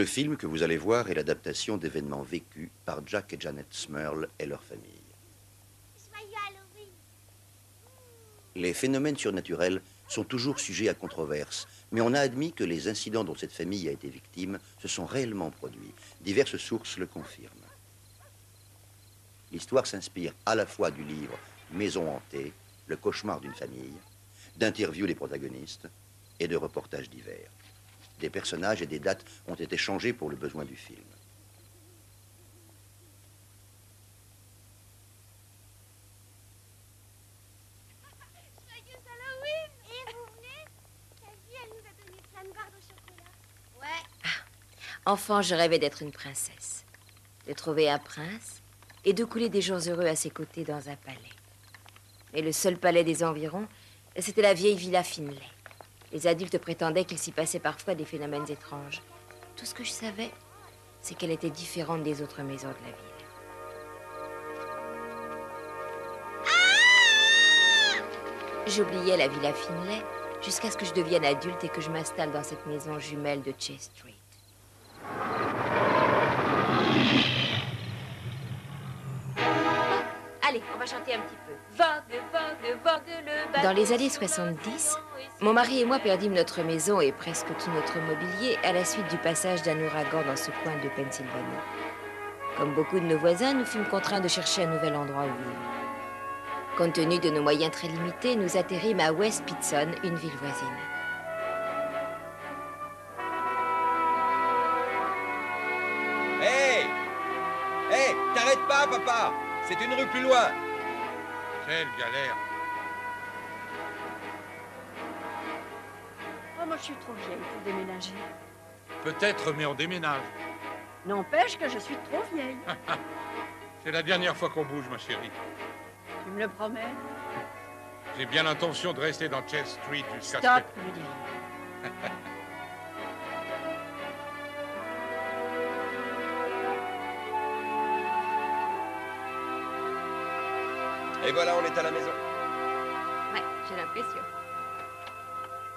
Le film que vous allez voir est l'adaptation d'événements vécus par Jack et Janet Smurl et leur famille. Joyeux Halloween. Les phénomènes surnaturels sont toujours sujets à controverse, mais on a admis que les incidents dont cette famille a été victime se sont réellement produits. Diverses sources le confirment. L'histoire s'inspire à la fois du livre Maison hantée, le cauchemar d'une famille, d'interviews des protagonistes et de reportages divers. Des personnages et des dates ont été changés pour le besoin du film. Joyeux Halloween. Et vous venez? Cassie, elle nous a donné plein de barres de chocolat. Ouais. Enfant, je rêvais d'être une princesse, de trouver un prince et de couler des jours heureux à ses côtés dans un palais. Mais le seul palais des environs, c'était la vieille villa Finlay. Les adultes prétendaient qu'il s'y passait parfois des phénomènes étranges. Tout ce que je savais, c'est qu'elle était différente des autres maisons de la ville. J'oubliais la villa Finlay jusqu'à ce que je devienne adulte et que je m'installe dans cette maison jumelle de Chase Street. Allez, on va chanter un petit peu. Vogue, vogue, vogue le bateau. Dans les années 70, mon mari et moi perdîmes notre maison et presque tout notre mobilier à la suite du passage d'un ouragan dans ce coin de Pennsylvanie. Comme beaucoup de nos voisins, nous fûmes contraints de chercher un nouvel endroit où vivre. Compte tenu de nos moyens très limités, nous atterrîmes à West Pitson, une ville voisine. Hé! Hé! T'arrêtes pas, papa! C'est une rue plus loin! Quelle galère! Oh, moi, je suis trop vieille pour déménager. Peut-être, mais on déménage. N'empêche que je suis trop vieille. C'est la dernière fois qu'on bouge, ma chérie. Tu me le promets? J'ai bien l'intention de rester dans Chase Street jusqu'à ce Stop, que... Ludivine. Et voilà, on est à la maison. Ouais, j'ai l'impression.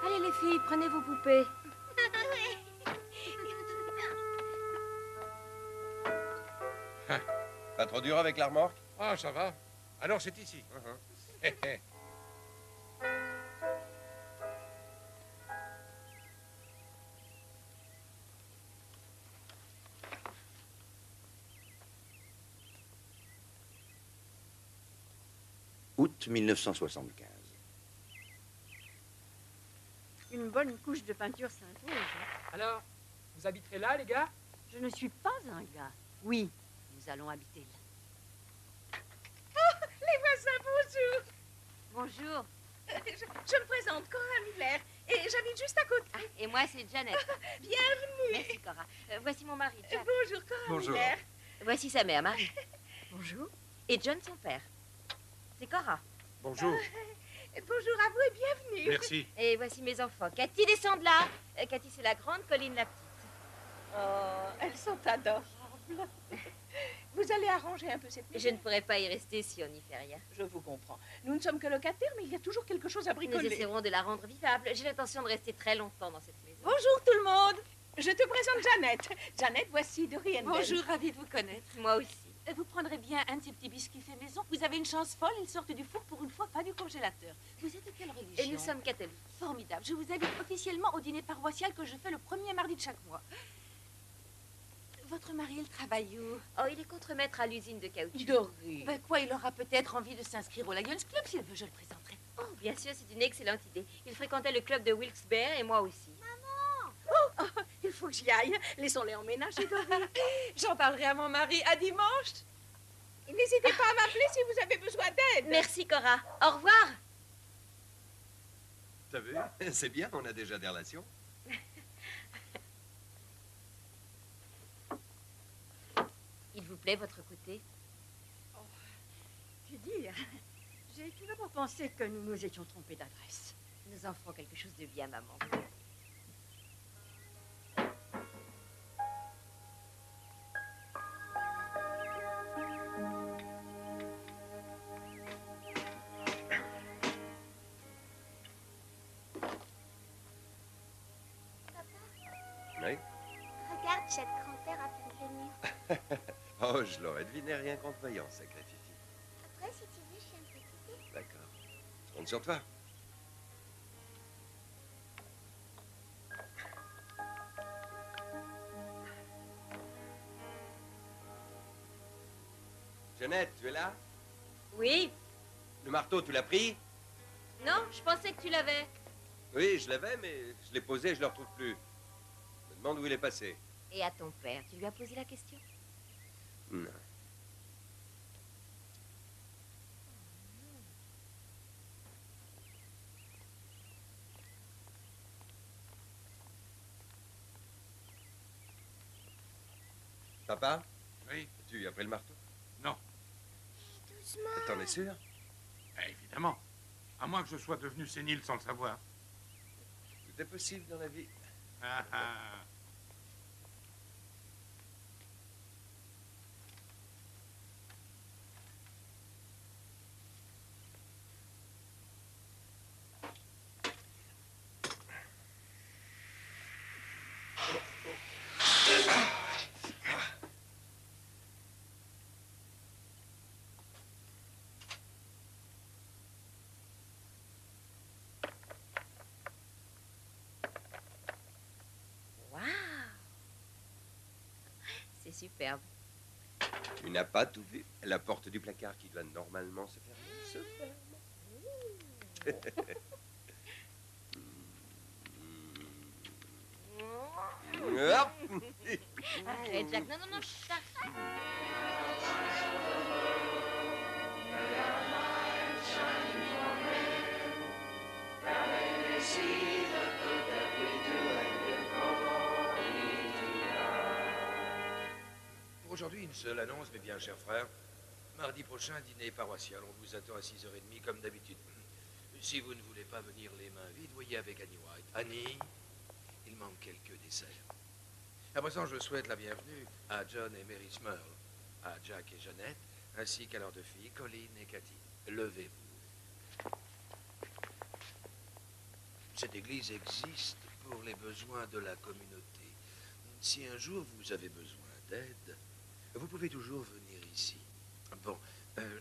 Allez les filles, prenez vos poupées. Pas trop dur avec la remorque? Ah, ça va. Alors, c'est ici. Août 1975. Une bonne couche de peinture s'impose. Alors, vous habiterez là, les gars? Je ne suis pas un gars. Oui, nous allons habiter là. Les voisins, bonjour. Bonjour. Je me présente, Cora Miller, et j'habite juste à côté. Ah, et moi, c'est Janet. Bienvenue. Merci, Cora. Voici mon mari, Jack. Bonjour, Cora Bonjour. Miller. Voici sa mère, Marie. Bonjour. Et John, son père. C'est Cora. Bonjour. Bonjour à vous et bienvenue. Merci. Et voici mes enfants. Cathy, descend de là. Cathy, c'est la grande, Colline, la petite. Oh, elles sont adorables. Vous allez arranger un peu cette maison. Je ne pourrais pas y rester si on n'y fait rien. Je vous comprends. Nous ne sommes que locataires, mais il y a toujours quelque chose à Nous bricoler. essaierons de la rendre vivable. J'ai l'intention de rester très longtemps dans cette maison. Bonjour tout le monde. Je te présente Jeannette. Jeannette, voici Dorian. Bonjour, ravie de vous connaître. Moi aussi. Vous prendrez bien un de ces petits biscuits faits maison. Vous avez une chance folle, ils sortent du four pour une fois, pas du congélateur. Vous êtes de quelle religion? Et nous sommes catholiques. Formidable. Je vous invite officiellement au dîner paroissial que je fais le premier mardi de chaque mois. Votre mari, il travaille où? Oh, il est contremaître à l'usine de caoutchouc. Doré. Ben quoi, il aura peut-être envie de s'inscrire au Lions Club. S'il veut, je le présenterai. Oh, bien sûr, c'est une excellente idée. Il fréquentait le club de Wilkes-Barre et moi aussi. Oh, il faut que j'y aille. Laissons-les emménager, Doré. J'en parlerai à mon mari. À dimanche. N'hésitez pas à m'appeler si vous avez besoin d'aide. Merci, Cora. Au revoir. T'as vu? C'est bien, on a déjà des relations. Il vous plaît, votre côté? Que dire? J'ai tout d'abord pensé que nous nous étions trompés d'adresse. Nous en ferons quelque chose de bien, maman. Oui? Regarde, J'ai de grand-père à peindre le mur. Oh, je l'aurais deviné rien qu'en te voyant, sacré Fifi. Après, si tu veux, je fais un petit thé. D'accord. Je compte sur toi. Jeannette, tu es là? Oui. Le marteau, tu l'as pris? Non, je pensais que tu l'avais. Oui, je l'avais, mais je l'ai posé et je le retrouve plus. Je me demande où il est passé. Et à ton père, tu lui as posé la question? Non. Papa? Oui. Tu as pris le marteau? Non. Doucement. T'en es sûr? Évidemment. À moins que je sois devenu sénile sans le savoir. Tout est possible dans la vie. Ah, ah. Waouh! C'est superbe. Tu n'as pas tout vu. La porte du placard qui doit normalement se fermer se ferme. Hop. Arrête, Jack. Non, non, non, chut, arrête. Pour aujourd'hui, une seule annonce, mes bien chers frères. Mardi prochain, dîner paroissial. On vous attend à 6h30 comme d'habitude. Si vous ne voulez pas venir les mains vides, voyez avec Annie White. Annie, il manque quelques desserts. À présent, je souhaite la bienvenue à John et Mary Smurl, à Jack et Jeannette, ainsi qu'à leurs deux filles, Colleen et Cathy. Levez-vous. Cette église existe pour les besoins de la communauté. Si un jour vous avez besoin d'aide, vous pouvez toujours venir ici. Bon,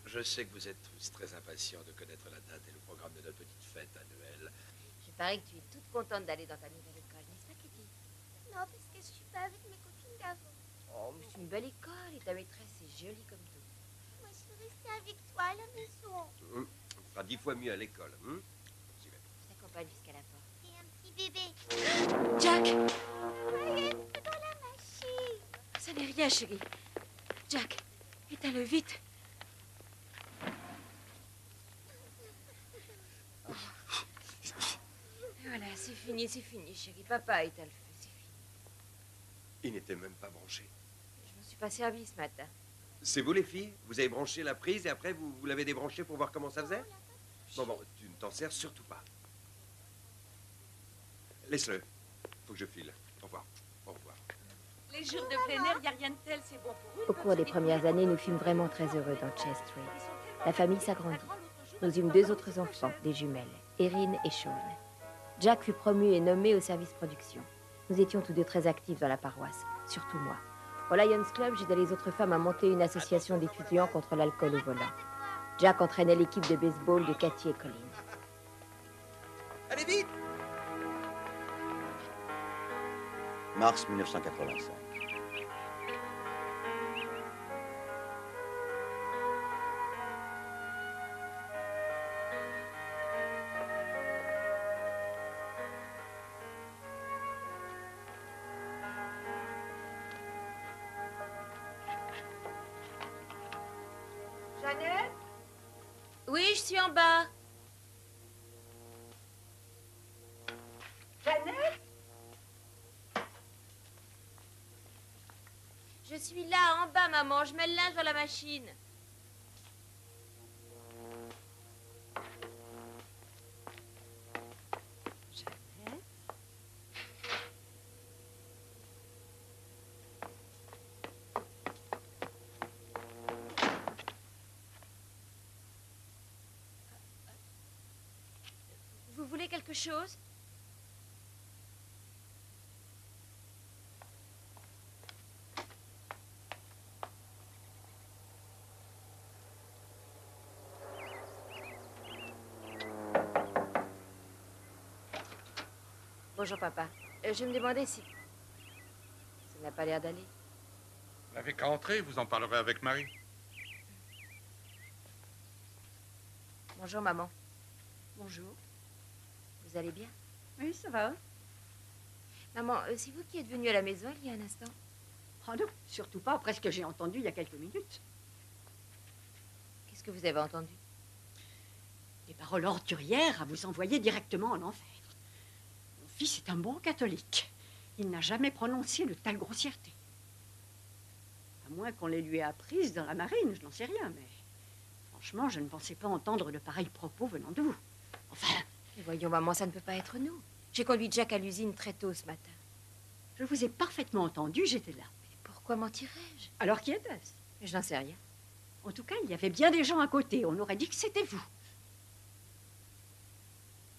je sais que vous êtes tous très impatients de connaître la date et le programme de notre petite fête annuelle. Je parie que tu es toute contente d'aller dans ta nouvelle école, n'est-ce pas, Kitty? Non, parce que je suis pas avec mes copines d'avant. Oh, mais c'est une belle école et ta maîtresse est jolie comme tout. Moi, je veux rester avec toi à la maison. On fera 10 fois mieux à l'école. Suivez. Je t'accompagne jusqu'à la porte. Et un petit bébé. Jack! Voyez, c'est dans la machine. Ça n'est rien, chérie. Jack, éteins-le vite. Oh. Voilà, c'est fini, chérie. Papa éteint le feu, c'est fini. Il n'était même pas branché. Je m'en suis pas servi ce matin. C'est vous les filles? Vous avez branché la prise et après vous l'avez débranché pour voir comment ça faisait? Bon, tu ne t'en sers surtout pas. Laisse-le. Faut que je file. Au revoir. Au revoir. Les jours de plein air, il n'y a rien de tel, c'est bon pour eux. Au cours des premières années, nous fûmes vraiment très heureux dans Chase Street. La famille s'agrandit. Nous eûmes 2 autres enfants, des jumelles, Erin et Sean. Jack fut promu et nommé au service production. Nous étions tous deux très actifs dans la paroisse, surtout moi. Au Lions Club, j'aidais les autres femmes à monter une association d'étudiants contre l'alcool au volant. Jack entraînait l'équipe de baseball de Cathy et Colleen. Allez vite! Mars 1985. Jeannette? Oui, je suis en bas. Jeannette? Je suis là, en bas, maman. Je mets le linge dans la machine. Jeannette? Vous voulez quelque chose? Bonjour, papa. Je me demandais si... Ça n'a pas l'air d'aller. Vous n'avez qu'à entrer, vous en parlerez avec Marie. Bonjour, maman. Bonjour. Vous allez bien? Oui, ça va. Maman, c'est vous qui êtes venue à la maison il y a un instant? Oh non, surtout pas après ce que j'ai entendu il y a quelques minutes. Qu'est-ce que vous avez entendu? Des paroles ordurières à vous envoyer directement en enfer. Mon fils est un bon catholique. Il n'a jamais prononcé de telle grossièreté. À moins qu'on les lui ait apprises dans la marine, je n'en sais rien, mais... Franchement, je ne pensais pas entendre de pareils propos venant de vous. Enfin... Mais voyons, maman, ça ne peut pas être nous. J'ai conduit Jack à l'usine très tôt ce matin. Je vous ai parfaitement entendu, j'étais là. Mais pourquoi mentirais-je? Alors qui était-ce? Je n'en sais rien. En tout cas, il y avait bien des gens à côté. On aurait dit que c'était vous.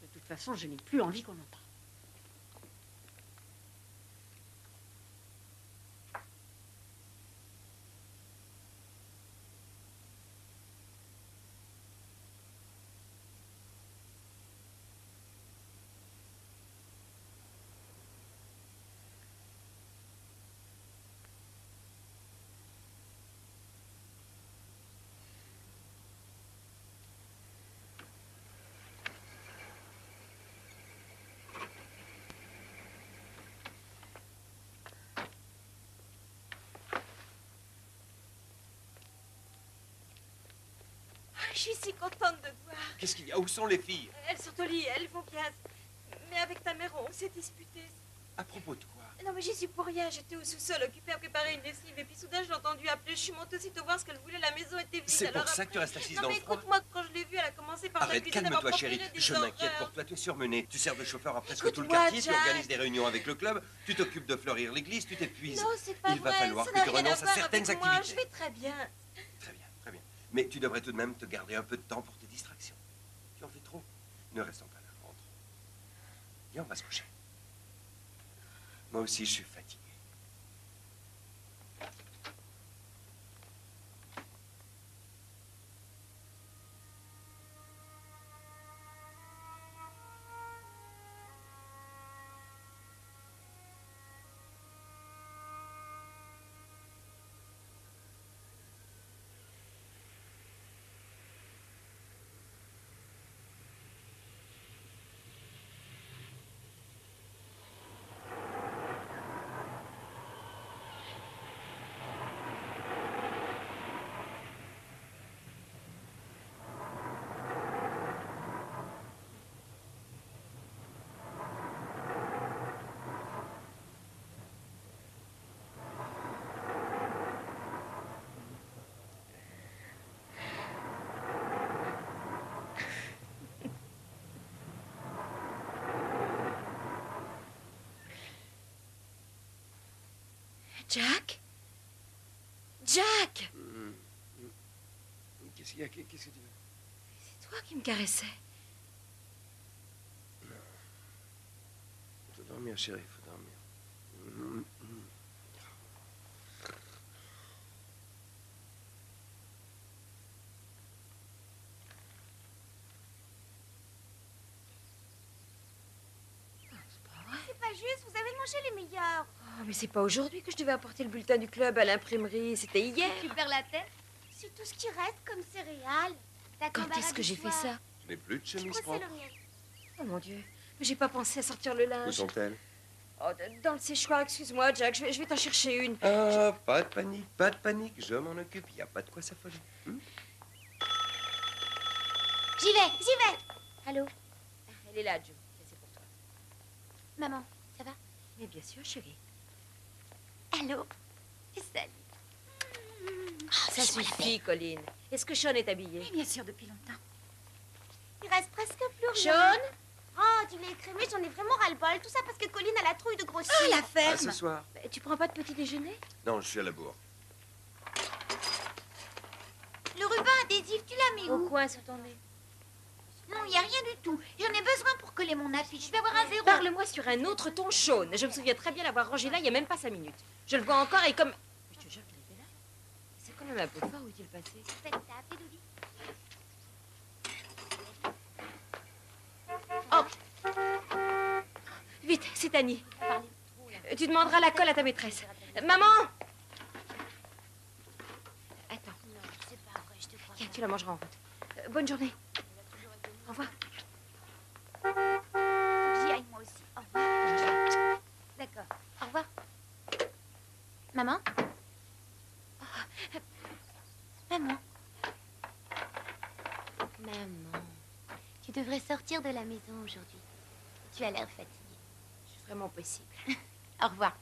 De toute façon, je n'ai plus envie qu'on en parle. Je suis si contente de te voir. Qu'est-ce qu'il y a? Où sont les filles? Elles sont au lit, elles vont bien. Mais avec ta mère, on s'est disputé. À propos de quoi? Non, mais j'y suis pour rien. J'étais au sous-sol, occupée à préparer une lessive. Et puis soudain, je l'ai entendue appeler. Je suis montée aussitôt voir ce qu'elle voulait. La maison était vide. C'est pour Alors ça après... que tu restes assise non, dans le mais froid? écoute-moi, quand je l'ai vue, elle a commencé par Arrête, s'accuser calme-toi, d'avoir chérie. procuré des Je m'inquiète horreurs. pour toi. Tu es surmenée. Tu sers de chauffeur à presque tout le Écoute-moi, quartier. Tu Jack. organises des réunions avec le club. Tu t'occupes de fleurir l'église. Tu t'épuises. Non, c'est pas Il va vrai. falloir Ça que n'a tu rien renonces à voir certaines avec moi. activités. Je vais très bien. Très bien, très bien. Mais tu devrais tout de même te garder un peu de temps pour tes distractions. Tu en fais trop. Ne restons pas là. Rentre. Viens, on va se coucher. Moi aussi, je suis fatigué. Jack? Jack! Qu'est-ce qu'il y a? Qu'est-ce que tu veux? C'est toi qui me caressais. Faut dormir, chérie, faut dormir. C'est pas juste, vous avez mangé les meilleurs. Oh, mais c'est pas aujourd'hui que je devais apporter le bulletin du club à l'imprimerie. C'était hier. Tu perds la tête. C'est tout ce qui reste comme céréales. T'as Quand est-ce que j'ai fait ça? Je n'ai plus de Je chemise crois que c'est propre. le mien. Oh mon Dieu. Mais j'ai pas pensé à sortir le Où linge. sont-elles? Oh, dans le séchoir, excuse-moi, Jack. Je vais t'en chercher une. Ah, pas de panique, pas de panique. Je m'en occupe. Il n'y a pas de quoi s'affoler. J'y vais. Allô? Elle est là, Joe. C'est pour toi. Maman, ça va? Mais bien sûr, chérie. Allô? Salut. Ça suffit, Colline. Est-ce que Sean est habillé? Oui, bien sûr, depuis longtemps. Il reste presque plus rien. Sean? Oh, du lait écrémé, j'en ai vraiment ras-le-bol. Tout ça parce que Colline a la trouille de grossir. Ah, la ferme! À ce soir. Tu prends pas de petit déjeuner? Non, je suis à la bourre. Le ruban adhésif, tu l'as mis Au où? coin, sur ton nez. Non, il n'y a rien du tout. J'en ai besoin pour coller mon affiche. Je vais avoir un zéro. Parle-moi sur un autre ton, Sean. Je me souviens très bien l'avoir rangé là il y a même pas 5 minutes. Je le vois encore et comme... Mais je te jure qu'il était là. C'est quand même un peu fort. Où est-il passé? T'as appelé Doudi? Oh! Vite, c'est Annie. Tu demanderas la colle à ta maîtresse. Maman! Attends. Non, c'est pas vrai, je te crois. Tiens, tu la mangeras en route. Bonne journée. Au revoir. Faut que j'y aille moi aussi. Au revoir. D'accord. Au revoir. Maman? Oh. Maman. Maman. Tu devrais sortir de la maison aujourd'hui. Tu as l'air fatiguée. C'est vraiment possible. Au revoir.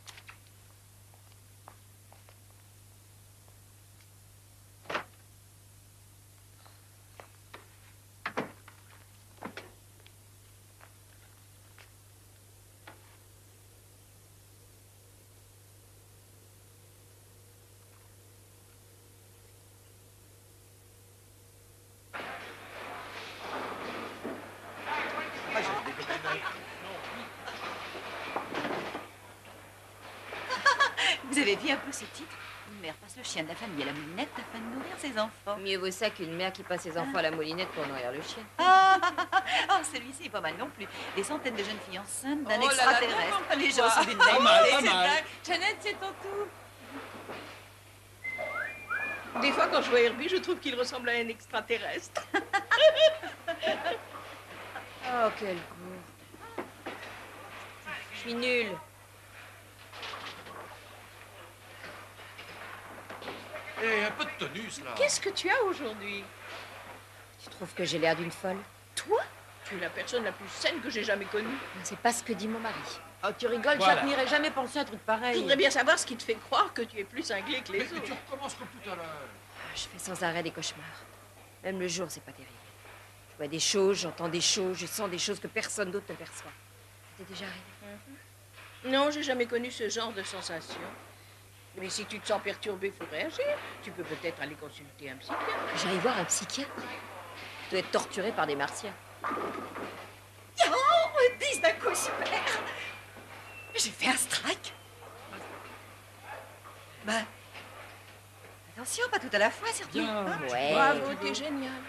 Vous avez vu un peu ce titre? Une mère passe le chien de la famille à la moulinette afin de nourrir ses enfants. Mieux vaut ça qu'une mère qui passe ses enfants à la moulinette pour nourrir le chien. Oh, celui-ci est pas mal non plus. Des centaines de jeunes filles enceintes d'un extraterrestre. Les gens sont d'une Pas mal, pas c'est mal. dingue. Jeannette, c'est ton tour. Des fois, quand je vois Herbie, je trouve qu'il ressemble à un extraterrestre. Oh, quel goût. Je suis nulle. Eh, un peu de tonus, là. Qu'est-ce que tu as aujourd'hui? Tu trouves que j'ai l'air d'une folle? Toi? Tu es la personne la plus saine que j'ai jamais connue. C'est pas ce que dit mon mari. Oh, tu rigoles, Voilà. Jacques n'irait jamais penser à un truc Je pareil. voudrais bien savoir ce qui te fait croire que tu es plus cinglé que les Mais tu autres. recommences comme tout à l'heure. Je fais sans arrêt des cauchemars. Même le jour, c'est pas terrible. Je vois des choses, j'entends des choses, je sens des choses que personne d'autre ne perçoit. Ça t'est déjà arrivé? Non, j'ai jamais connu ce genre de sensation. Mais si tu te sens perturbé, il faut réagir. Tu peux peut-être aller consulter un psychiatre. J'aille voir un psychiatre. Tu dois être torturé par des martiens. Oh, 10 d'un coup, super. J'ai fait un strike. Bah, attention, pas tout à la fois, surtout. Bien. Hein? Ouais. Bravo, t'es génial.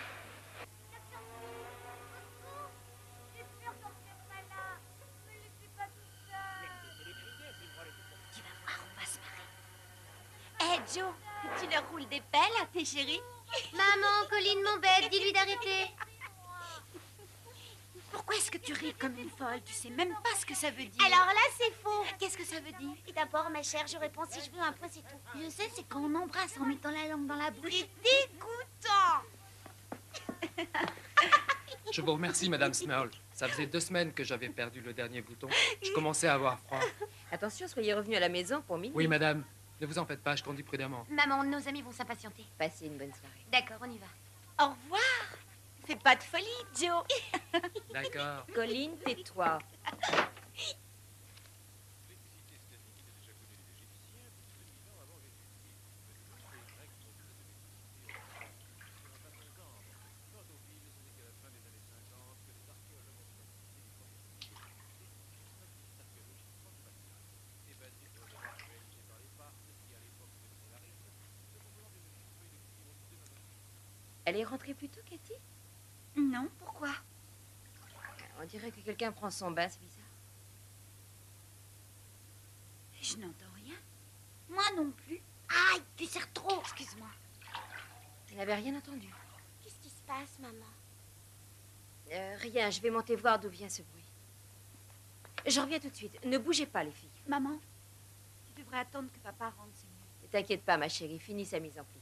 Tu vas voir, on va se marrer. Hé, Joe, tu leur roules des pelles à tes chéris? Maman, Colline m'embête, dis-lui d'arrêter. Pourquoi est-ce que tu ris comme une folle? Tu sais même pas ce que ça veut dire. Alors là, c'est faux. Qu'est-ce que ça veut dire? Et d'abord, ma chère, je réponds si je veux un peu, c'est tout. Je sais, c'est quand on embrasse en mettant la langue dans la bouche. C'est dégoûtant. Je vous remercie, Madame Smurl. Ça faisait 2 semaines que j'avais perdu le dernier bouton. Je commençais à avoir froid. Attention, soyez revenus à la maison pour minuit. Oui, madame. Ne vous en faites pas, je conduis prudemment. Maman, nos amis vont s'impatienter. Passez une bonne soirée. D'accord, on y va. Au revoir. Fais pas de folie, Joe. D'accord. Colline, tais-toi. Elle est rentrée plus tôt, Cathy? Non, pourquoi? On dirait que quelqu'un prend son bain, c'est bizarre. Je n'entends rien. Moi non plus. Aïe, tu serres trop. Excuse-moi. Elle n'avait rien entendu. Qu'est-ce qui se passe, maman? Rien, je vais monter voir d'où vient ce bruit. Je reviens tout de suite. Ne bougez pas, les filles. Maman, tu devrais attendre que papa rentre, c'est mieux. Ne t'inquiète pas, ma chérie. Finis sa mise en pli.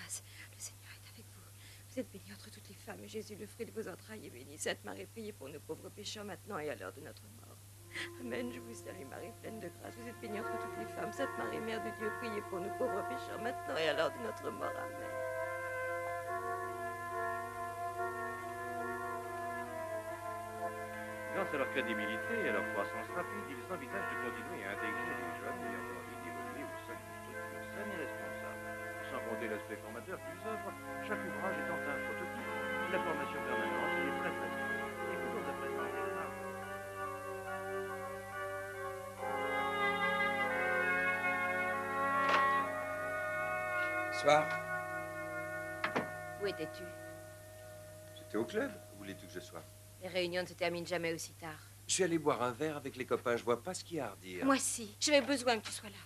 grâce. Le Seigneur est avec vous. Vous êtes bénie entre toutes les femmes, et Jésus, le fruit de vos entrailles, est béni. Sainte Marie, priez pour nos pauvres pécheurs, maintenant et à l'heure de notre mort. Amen. Je vous salue, Marie, pleine de grâce. Vous êtes bénie entre toutes les femmes. Sainte Marie, Mère de Dieu, priez pour nos pauvres pécheurs, maintenant et à l'heure de notre mort. Amen. Grâce à leur crédibilité et à leur croissance rapide, ils envisagent de continuer à intégrer les jeunes ayant envie d'évoluer au sein d'une structure saine et responsable. Sans compter l'aspect formateur qu'ils offrent, chaque ouvrage étant un prototype, la formation permanente est très présente. Écoutons à présent les femmes. Bonsoir. Où étais-tu? J'étais au club. Où voulais-tu que je sois? Les réunions ne se terminent jamais aussi tard. Je suis allé boire un verre avec les copains. Je vois pas ce qu'il y a à redire. Moi si. J'avais besoin que tu sois là.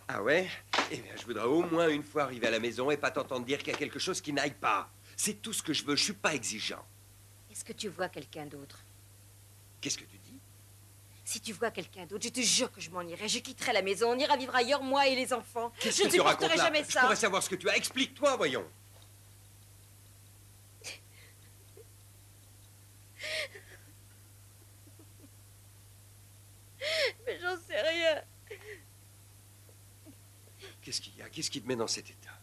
Ah ouais? Eh bien, je voudrais au moins une fois arriver à la maison et pas t'entendre dire qu'il y a quelque chose qui n'aille pas. C'est tout ce que je veux. Je suis pas exigeant. Est-ce que tu vois quelqu'un d'autre? Qu'est-ce que tu dis? Si tu vois quelqu'un d'autre, je te jure que je m'en irai. Je quitterai la maison. On ira vivre ailleurs, moi et les enfants. Qu'est-ce je que tu ne racontes supporterai là? jamais Je ça. pourrais savoir ce que tu as. Explique-toi, voyons. Mais j'en sais rien. Qu'est-ce qu'il y a? Qu'est-ce qui te met dans cet état?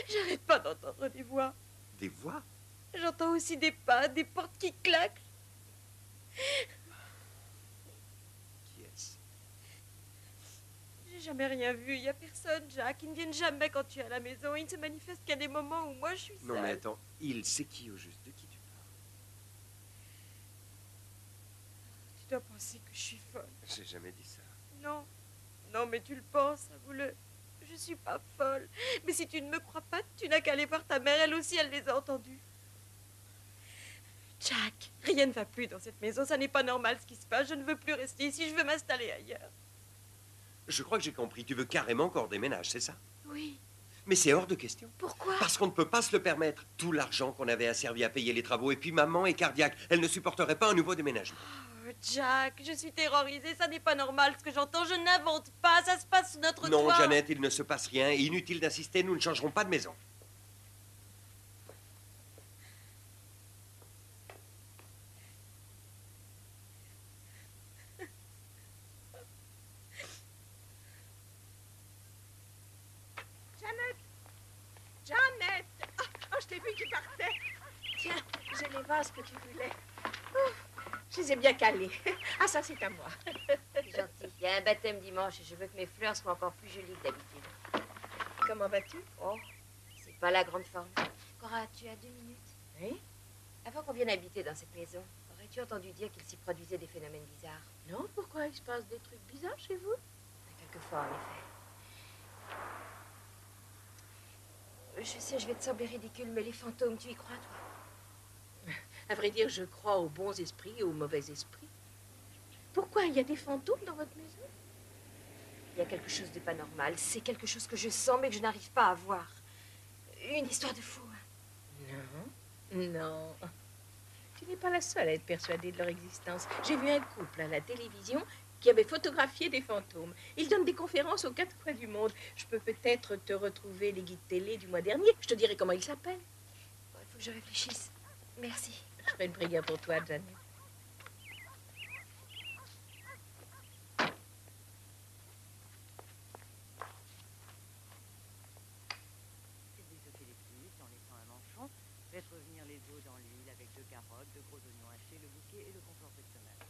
J'arrête pas d'entendre des voix. Des voix? J'entends aussi des pas, des portes qui claquent. Qui est-ce? J'ai jamais rien vu. Il y a personne, Jack. Ils ne viennent jamais quand tu es à la maison. Ils ne se manifestent qu'à des moments où moi je suis seule. Non, mais attends. Il sait qui au juste? De qui tu parles? Tu dois penser que je suis folle. J'ai jamais dit ça. Non. Non, mais tu le penses, avoue-le. Je suis pas folle. Mais si tu ne me crois pas, tu n'as qu'à aller voir ta mère. Elle aussi, elle les a entendus. Jack, rien ne va plus dans cette maison. Ça n'est pas normal ce qui se passe. Je ne veux plus rester ici. Je veux m'installer ailleurs. Je crois que j'ai compris. Tu veux carrément qu'on redéménage, c'est ça? Oui. Mais c'est hors de question. Pourquoi? Parce qu'on ne peut pas se le permettre. Tout l'argent qu'on avait asservi à payer les travaux. Et puis maman est cardiaque. Elle ne supporterait pas un nouveau déménagement. Oh, Jack, je suis terrorisée. Ça n'est pas normal ce que j'entends. Je n'invente pas. Ça se passe sous notre Non, toit. Janet, il ne se passe rien. Inutile d'insister. Nous ne changerons pas de maison. Janet! Oh, je t'ai vu, tu partais. Tiens, j'ai les vases que tu voulais. Je les ai bien calés. Ah, ça, c'est à moi. C'est gentil. Il y a un baptême dimanche et je veux que mes fleurs soient encore plus jolies que d'habitude. Comment vas-tu? Oh, c'est pas la grande forme. Cora, tu as 2 minutes? Oui? Avant qu'on vienne habiter dans cette maison, aurais-tu entendu dire qu'il s'y produisait des phénomènes bizarres? Non, pourquoi il se passe des trucs bizarres chez vous? Quelquefois, en effet. Je sais, je vais te sembler ridicule, mais les fantômes, tu y crois, toi? À vrai dire, je crois aux bons esprits et aux mauvais esprits. Pourquoi? Il y a des fantômes dans votre maison? Il y a quelque chose de pas normal. C'est quelque chose que je sens, mais que je n'arrive pas à voir. Une histoire de fou. Non, non. Tu n'es pas la seule à être persuadée de leur existence. J'ai vu un couple à la télévision qui avait photographié des fantômes. Ils donnent des conférences aux 4 coins du monde. Je peux peut-être te retrouver les guides télé du mois dernier. Je te dirai comment ils s'appellent. Il faut que je réfléchisse. Merci. Je ferai une prière pour toi, Janet. Désosser les plus en laissant un manchon. Faites revenir les os dans l'huile avec 2 carottes, 2 gros oignons hachés, le bouquet et le concentré de tomate.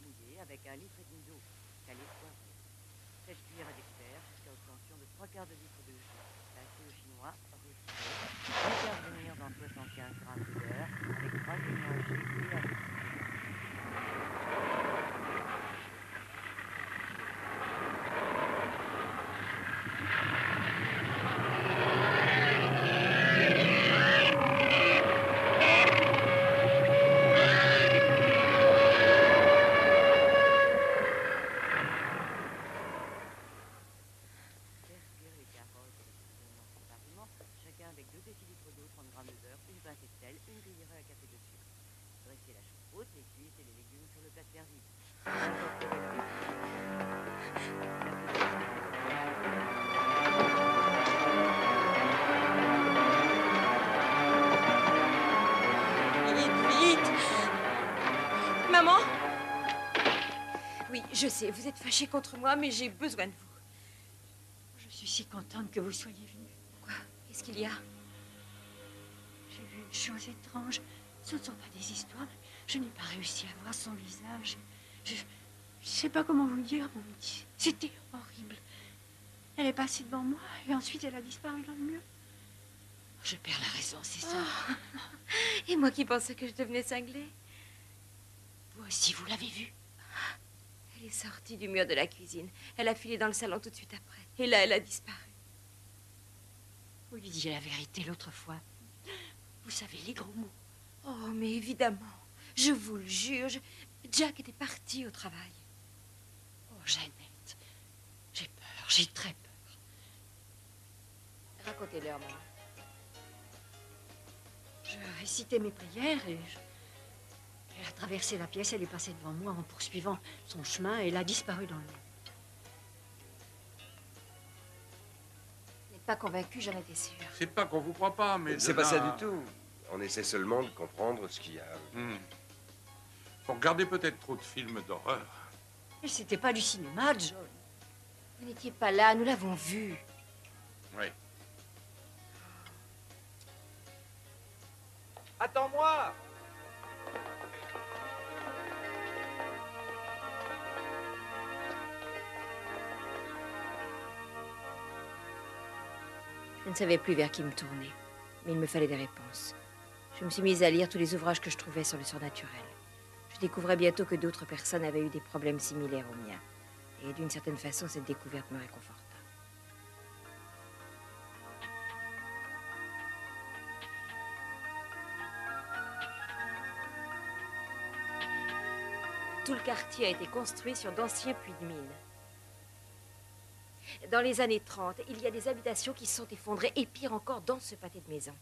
Mouillez avec 1,5 litre d'eau. Calez poivré. Faites cuire à l'expert jusqu'à obtention de 3/4 de litre de jus. Passez au chinois, retirez. Intervenir dans 75 g de beurre avec 3 oignons hachés et à l'épice. Avec 2 décilitres d'eau, 30 g de beurre, une pincée de sel, une cuillerée à café de sucre. Dressez la choucroute, les cuisses et les légumes sur le plat servi. Incorporez le Maman? Oui, je sais, vous êtes fâchée contre moi, mais j'ai besoin de vous. Je suis si contente que vous soyez venue. Quoi? Qu'est-ce qu'il y a? J'ai vu une chose étrange. Ce ne sont pas des histoires, mais je n'ai pas réussi à voir son visage. Je ne sais pas comment vous le dire, mon petit. C'était horrible. Elle est passée devant moi et ensuite elle a disparu dans le mur. Je perds la raison, c'est ça. Oh. Et moi qui pensais que je devenais cinglée. Vous aussi, vous l'avez vue? Elle est sortie du mur de la cuisine. Elle a filé dans le salon tout de suite après. Et là, elle a disparu. Vous lui disiez la vérité l'autre fois. Vous savez les gros mots. Oh, mais évidemment. Je vous le jure. Jack était parti au travail. Oh, Jeannette. J'ai peur. J'ai très peur. Racontez-leur, maman. Je récitais mes prières et elle a traversé la pièce, elle est passée devant moi en poursuivant son chemin et elle a disparu dans le mur. Vous n'êtes pas convaincu, j'en étais sûre. C'est pas qu'on vous croit pas, mais... C'est pas ça du tout. On essaie seulement de comprendre ce qu'il y a. Vous regardez peut-être trop de films d'horreur. Mais c'était pas du cinéma, John. Vous n'étiez pas là, nous l'avons vu. Oui. Attends-moi! Je ne savais plus vers qui me tourner, mais il me fallait des réponses. Je me suis mise à lire tous les ouvrages que je trouvais sur le surnaturel. Je découvrais bientôt que d'autres personnes avaient eu des problèmes similaires aux miens. Et d'une certaine façon, cette découverte me réconforta. Tout le quartier a été construit sur d'anciens puits de mine. Dans les années 30, il y a des habitations qui se sont effondrées, et pire encore, dans ce pâté de maisons.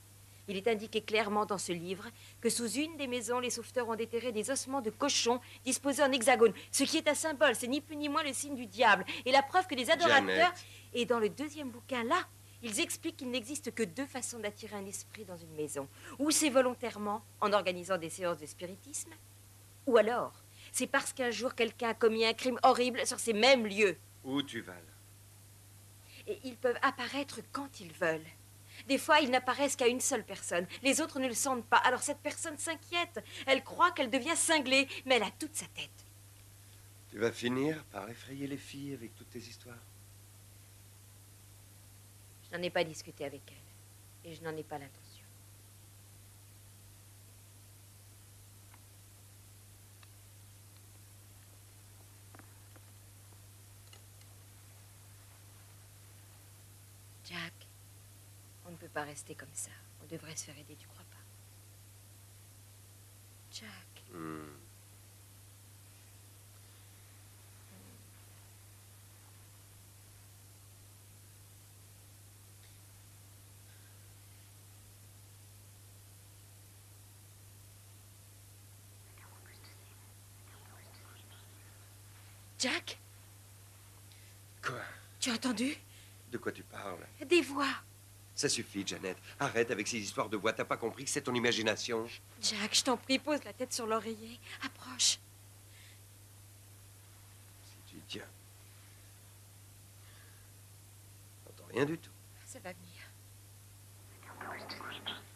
Il est indiqué clairement dans ce livre que sous une des maisons, les sauveteurs ont déterré des ossements de cochons disposés en hexagone. Ce qui est un symbole, c'est ni plus ni moins le signe du diable. Et la preuve que les adorateurs... Jeannette. Et dans le deuxième bouquin, là, ils expliquent qu'il n'existe que deux façons d'attirer un esprit dans une maison. Ou c'est volontairement, en organisant des séances de spiritisme, ou alors, c'est parce qu'un jour, quelqu'un a commis un crime horrible sur ces mêmes lieux. Où tu vas, là? Et ils peuvent apparaître quand ils veulent. Des fois, ils n'apparaissent qu'à une seule personne. Les autres ne le sentent pas. Alors cette personne s'inquiète. Elle croit qu'elle devient cinglée, mais elle a toute sa tête. Tu vas finir par effrayer les filles avec toutes tes histoires. Je n'en ai pas discuté avec elle. Et je n'en ai pas l'intention. Jack, on ne peut pas rester comme ça. On devrait se faire aider, tu crois pas? Jack. Jack? Quoi? Tu as entendu? De quoi tu parles? Des voix. Ça suffit, Jeannette. Arrête avec ces histoires de voix. T'as pas compris que c'est ton imagination? Jack, je t'en prie, pose la tête sur l'oreiller. Approche. Si tu y tiens. J'entends rien du tout. Ça va venir.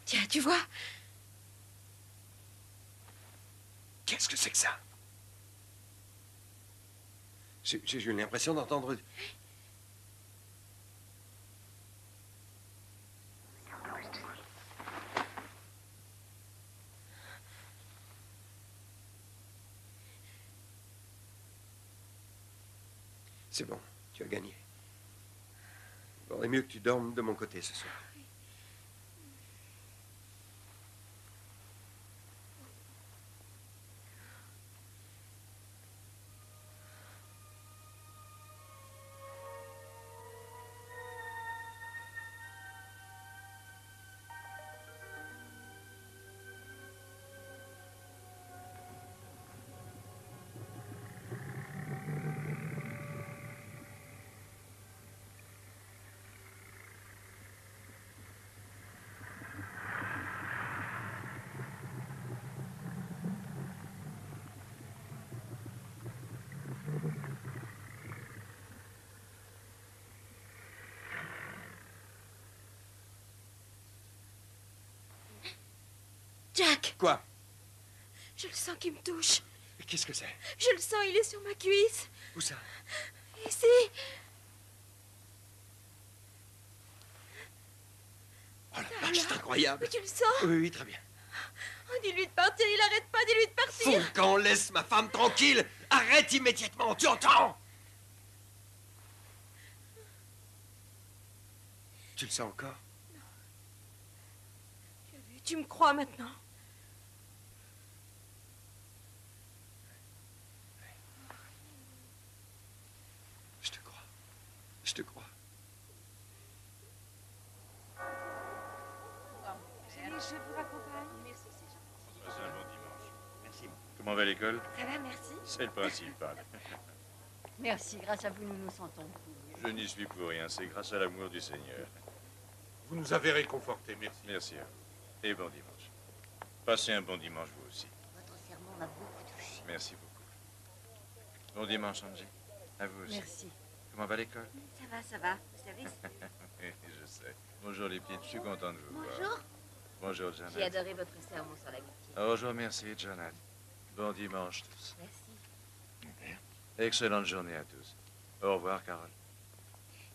Tiens, tu vois? Qu'est-ce que c'est que ça? J'ai eu l'impression d'entendre... C'est bon, tu as gagné. Il vaudrait mieux que tu dormes de mon côté ce soir. Jack! Quoi? Je le sens qui me touche. Qu'est-ce que c'est? Je le sens, il est sur ma cuisse. Où ça? Ici. Oh la vache, c'est incroyable. Mais tu le sens? Oui, oui, très bien. Oh, dis-lui de partir, il arrête pas, dis-lui de partir. Foulcan, laisse ma femme tranquille. Arrête immédiatement, tu entends? Tu le sens encore? Tu as vu, tu me crois maintenant? Je te crois. Je te crois. Je vous raccompagne. Merci, c'est gentil. Passez un bon dimanche. Merci. Comment va l'école? Ça va, merci. C'est le principal. Merci, grâce à vous, nous nous sentons cool. Je n'y suis pour rien, c'est grâce à l'amour du Seigneur. Vous nous avez réconfortés, merci. Merci à vous. Et bon dimanche. Passez un bon dimanche, vous aussi. Votre sermon m'a beaucoup touché. Merci beaucoup. Bon dimanche, Angie. À vous aussi. Merci. Comment va l'école? Ça va, vous savez. Je sais. Bonjour les petites, je suis content de vous voir. Bonjour. Bonjour, Janet. J'ai adoré votre sermon sur l'amitié. Oh, je vous remercie, Janet. Bon dimanche tous. Merci. Excellente journée à tous. Au revoir, Carole.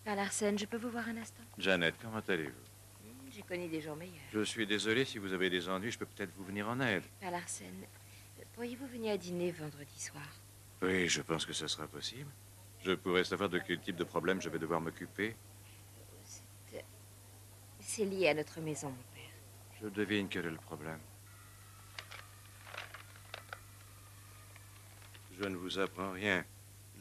Père Larsen, je peux vous voir un instant? Janet, comment allez-vous? J'ai connu des jours meilleurs. Je suis désolé, si vous avez des ennuis, je peux peut-être vous venir en aide. Père Larsen, pourriez-vous venir à dîner vendredi soir? Oui, je pense que ce sera possible. Je pourrais savoir de quel type de problème je vais devoir m'occuper. C'est lié à notre maison, mon père. Je devine quel est le problème. Je ne vous apprends rien.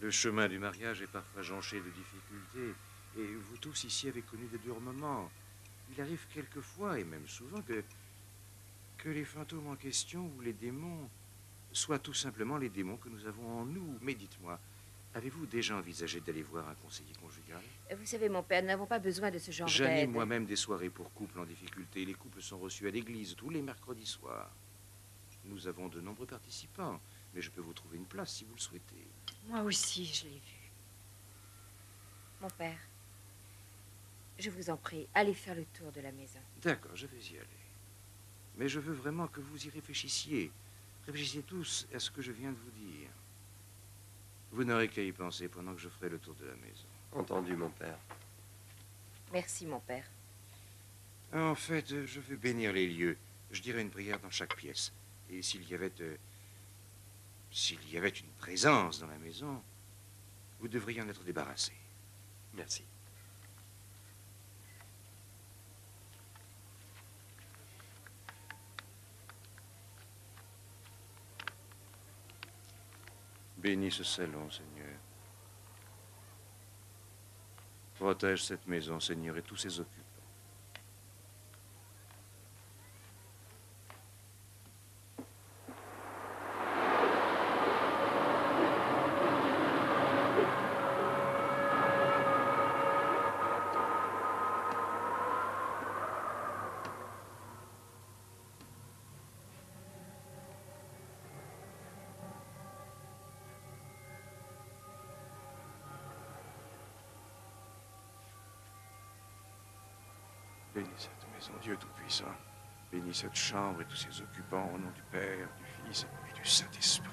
Le chemin du mariage est parfois jonché de difficultés. Et vous tous ici avez connu des durs moments. Il arrive quelquefois, et même souvent, que les fantômes en question ou les démons soient tout simplement les démons que nous avons en nous. Mais dites-moi, avez-vous déjà envisagé d'aller voir un conseiller conjugal? Vous savez, mon père, nous n'avons pas besoin de ce genre d'aide. J'anime moi-même des soirées pour couples en difficulté. Les couples sont reçus à l'église tous les mercredis soirs. Nous avons de nombreux participants, mais je peux vous trouver une place si vous le souhaitez. Moi aussi, je l'ai vu. Mon père, je vous en prie, allez faire le tour de la maison. D'accord, je vais y aller. Mais je veux vraiment que vous y réfléchissiez. Réfléchissez tous à ce que je viens de vous dire. Vous n'aurez qu'à y penser pendant que je ferai le tour de la maison. Entendu, mon père. Merci, mon père. En fait, je veux bénir les lieux. Je dirais une prière dans chaque pièce. Et s'il y avait une présence dans la maison, vous devriez en être débarrassé. Merci. Bénis ce salon, Seigneur. Protège cette maison, Seigneur, et tous ses occupants. Bénis cette maison, Dieu Tout-Puissant. Bénis cette chambre et tous ses occupants au nom du Père, du Fils et du Saint-Esprit.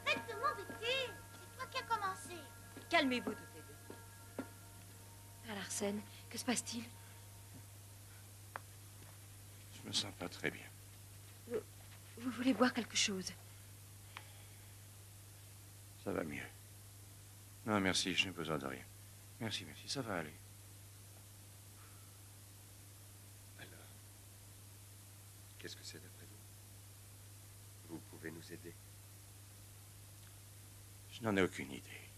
Arrête de m'embêter. C'est toi qui as commencé. Calmez-vous toutes les deux. Père Larsen, que se passe-t-il? Je me sens pas très bien. Vous voulez boire quelque chose? Ça va mieux. Non, merci, je n'ai besoin de rien. Merci, merci, ça va aller. Alors, qu'est-ce que c'est d'après vous? Vous pouvez nous aider? Je n'en ai aucune idée.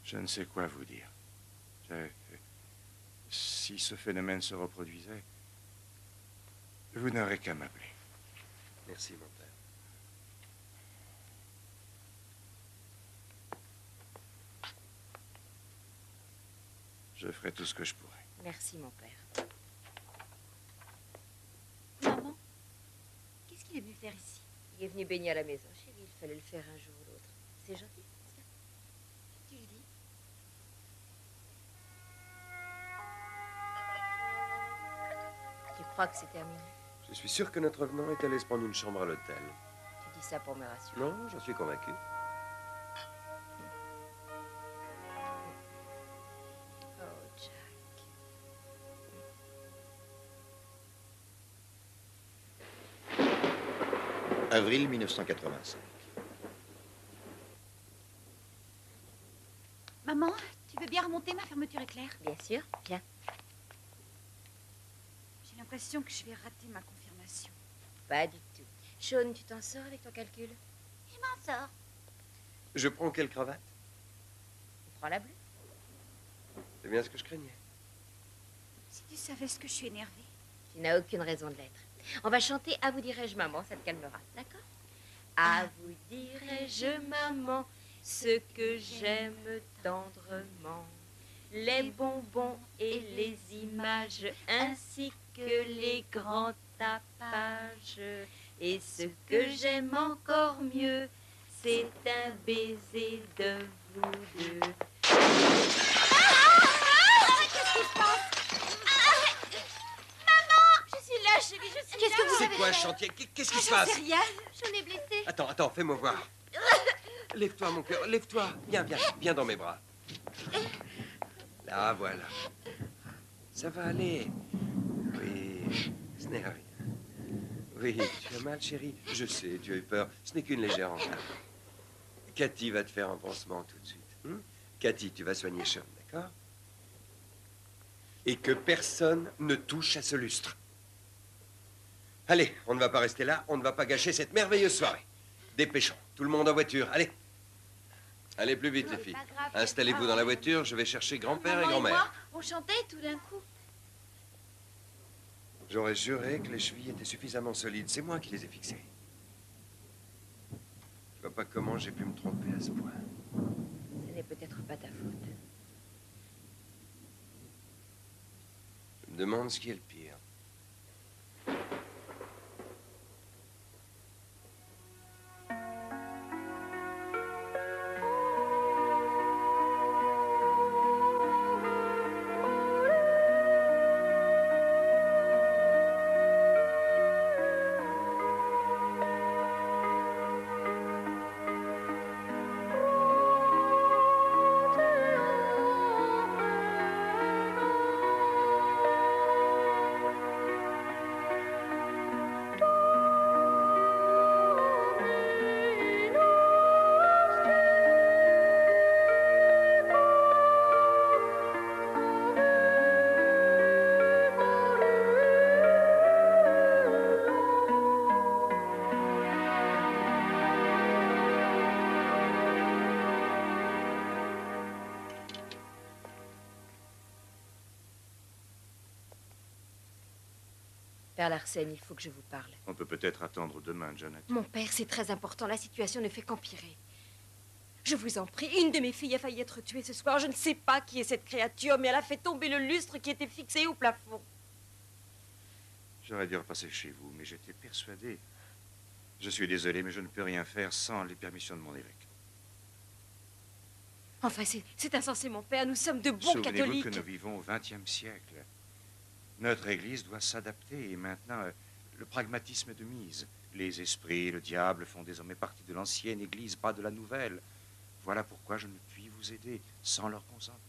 Je ne sais quoi vous dire. Si ce phénomène se reproduisait, vous n'aurez qu'à m'appeler. Merci, mon père. Je ferai tout ce que je pourrai. Merci, mon père. Maman, qu'est-ce qu'il est venu faire ici? Il est venu baigner à la maison, chérie. Il fallait le faire un jour ou l'autre. C'est gentil, n'est-ce pas? Tu le dis? Tu crois que c'est terminé? Je suis sûr que notre venant est allé se prendre une chambre à l'hôtel. Tu dis ça pour me rassurer. Non, j'en suis convaincu. Oh, Jack. Avril 1985. Maman, tu veux bien remonter, ma fermeture éclair? Bien sûr, viens. J'ai l'impression que je vais rater ma confirmation. Pas du tout. Sean, tu t'en sors avec ton calcul? Je m'en sors. Je prends quelle cravate? Tu prends la bleue? C'est bien ce que je craignais. Si tu savais ce que je suis énervée. Tu n'as aucune raison de l'être. On va chanter « À vous dirai-je, maman », ça te calmera, d'accord? À vous dirai-je, maman, ce que j'aime tendrement, les bonbons et les images, ainsi que les grands tapages. Et ce que j'aime encore mieux, c'est un baiser de vous deux. Qu'est-ce qui se passe? Maman! Je suis là, chérie, je suis là. Qu'est-ce que vous avez fait? C'est quoi un chantier? Qu'est-ce qui se passe? J'en sais rien. J'en ai blessé. Attends, fais-moi voir. Lève-toi, mon cœur, lève-toi. Viens dans mes bras. Là, voilà. Ça va aller. Oui, ce n'est rien. Oui, tu as mal, chérie. Je sais, tu as eu peur. Ce n'est qu'une légère entrave. Cathy va te faire un pansement tout de suite. Cathy, tu vas soigner Sean, d'accord? Et que personne ne touche à ce lustre. Allez, on ne va pas rester là. On ne va pas gâcher cette merveilleuse soirée. Dépêchons. Tout le monde en voiture. Allez. Allez plus vite, les filles. Installez-vous dans la voiture. Je vais chercher grand-père et Maman grand-mère. moi, on chantait tout d'un coup. J'aurais juré que les chevilles étaient suffisamment solides. C'est moi qui les ai fixées. Je vois pas comment j'ai pu me tromper à ce point. Ce n'est peut-être pas ta faute. Je me demande ce qui est le pire. Père Larsen, il faut que je vous parle. On peut peut-être attendre demain, Janet. Mon père, c'est très important. La situation ne fait qu'empirer. Je vous en prie, une de mes filles a failli être tuée ce soir. Je ne sais pas qui est cette créature, mais elle a fait tomber le lustre qui était fixé au plafond. J'aurais dû repasser chez vous, mais j'étais persuadé. Je suis désolé, mais je ne peux rien faire sans les permissions de mon évêque. Enfin, c'est insensé, mon père. Nous sommes de bons Souvenez-vous catholiques. que nous vivons au XXe siècle. Notre Église doit s'adapter et maintenant, le pragmatisme est de mise. Les esprits et le diable font désormais partie de l'ancienne Église, pas de la nouvelle. Voilà pourquoi je ne puis vous aider sans leur consentement.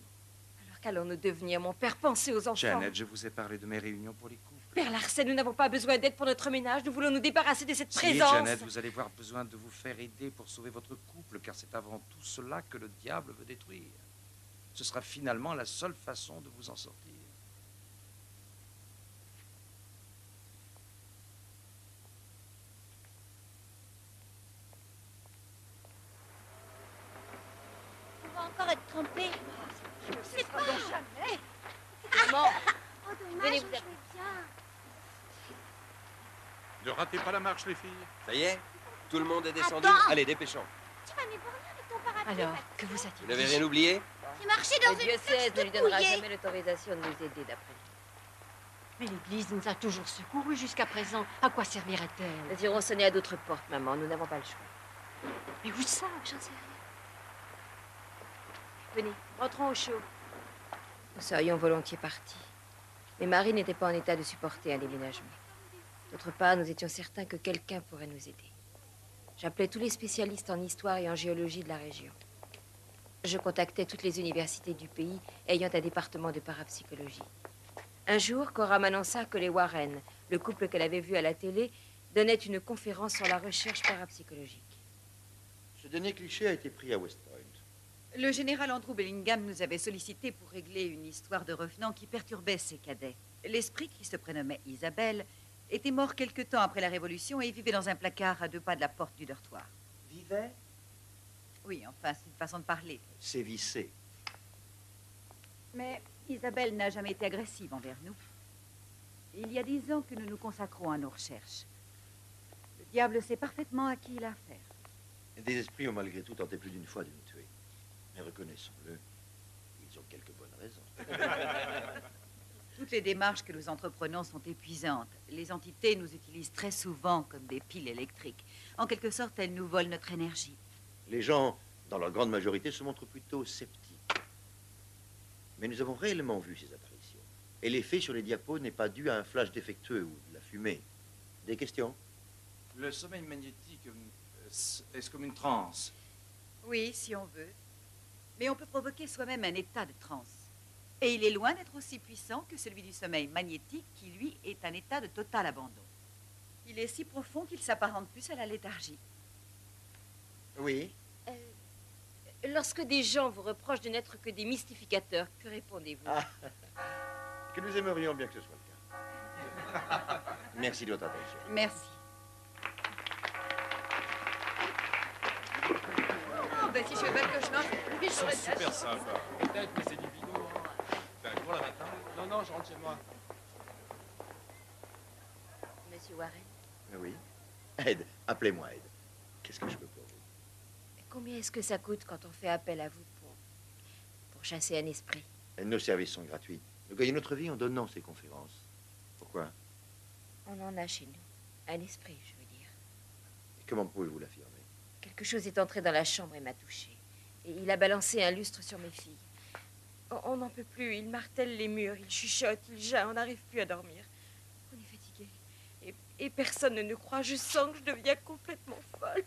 Alors qu'allons-nous devenir, mon père? Pensez aux enfants. Janet, je vous ai parlé de mes réunions pour les couples. Père Larsen, nous n'avons pas besoin d'aide pour notre ménage. Nous voulons nous débarrasser de cette Si, présence. Janet, vous allez avoir besoin de vous faire aider pour sauver votre couple, car c'est avant tout cela que le diable veut détruire. Ce sera finalement la seule façon de vous en sortir. On va encore être trompés. Je ne sais pas. Jamais. Maman, Oh, dommage, venez on vous jouait bien. Ne ratez pas la marche, les filles. Ça y est? Tout le monde est descendu? Attends. Allez, dépêchons. Tu vas m'ébranler avec ton parapluie. alors, que vous a-t-il Vous n'avez dit? rien oublié? J'ai marché dans Le une diocèse flaque ne lui donnera mouillée. jamais l'autorisation de nous aider d'après lui. Mais l'Église nous a toujours secourus jusqu'à présent. À quoi servirait-elle? Nous irons sonner à d'autres portes, maman. Nous n'avons pas le choix. Mais où ça? J'en sais rien. Venez, rentrons au chaud. Nous serions volontiers partis. Mais Marie n'était pas en état de supporter un déménagement. D'autre part, nous étions certains que quelqu'un pourrait nous aider. J'appelais tous les spécialistes en histoire et en géologie de la région. Je contactais toutes les universités du pays ayant un département de parapsychologie. Un jour, Cora m'annonça que les Warren, le couple qu'elle avait vu à la télé, donnaient une conférence sur la recherche parapsychologique. Ce dernier cliché a été pris à West Point. Le général Andrew Bellingham nous avait sollicité pour régler une histoire de revenant qui perturbait ses cadets. L'esprit, qui se prénommait Isabelle, était mort quelque temps après la Révolution et vivait dans un placard à 2 pas de la porte du dortoir. Vivait? Oui, enfin, c'est une façon de parler. Sévissait. Mais Isabelle n'a jamais été agressive envers nous. Il y a 10 ans que nous nous consacrons à nos recherches. Le diable sait parfaitement à qui il a affaire. Des esprits ont malgré tout tenté plus d'une fois de nous tuer. Mais reconnaissons-le, ils ont quelques bonnes raisons. Toutes les démarches que nous entreprenons sont épuisantes. Les entités nous utilisent très souvent comme des piles électriques. En quelque sorte, elles nous volent notre énergie. Les gens, dans leur grande majorité, se montrent plutôt sceptiques. Mais nous avons réellement vu ces apparitions. Et l'effet sur les diapos n'est pas dû à un flash défectueux ou de la fumée. Des questions? Le sommeil magnétique, est-ce comme une transe? Oui, si on veut. Mais on peut provoquer soi-même un état de transe. Et il est loin d'être aussi puissant que celui du sommeil magnétique, qui, lui, est un état de total abandon. Il est si profond qu'il s'apparente plus à la léthargie. Oui. Lorsque des gens vous reprochent de n'être que des mystificateurs, que répondez-vous? Que nous aimerions bien que ce soit le cas. Merci de votre attention. Merci. Oh, ben si je fais pas le cauchemar, Ils sont super sympas. Peut-être, mais c'est du bidon. T'as un cours là matin? Non, non, je rentre chez moi. Monsieur Warren? Oui. Ed, appelez-moi Ed. Qu'est-ce que je peux pour vous? Combien est-ce que ça coûte quand on fait appel à vous pour chasser un esprit? Nos services sont gratuits. Nous gagnons notre vie en donnant ces conférences. Pourquoi? On en a chez nous. Un esprit, je veux dire. Et comment pouvez-vous l'affirmer? Quelque chose est entré dans la chambre et m'a touchée. Et il a balancé un lustre sur mes filles. On n'en peut plus. Il martèle les murs, il chuchote, il jaille. On n'arrive plus à dormir. On est fatigué. Et personne ne nous croit. Je sens que je deviens complètement folle.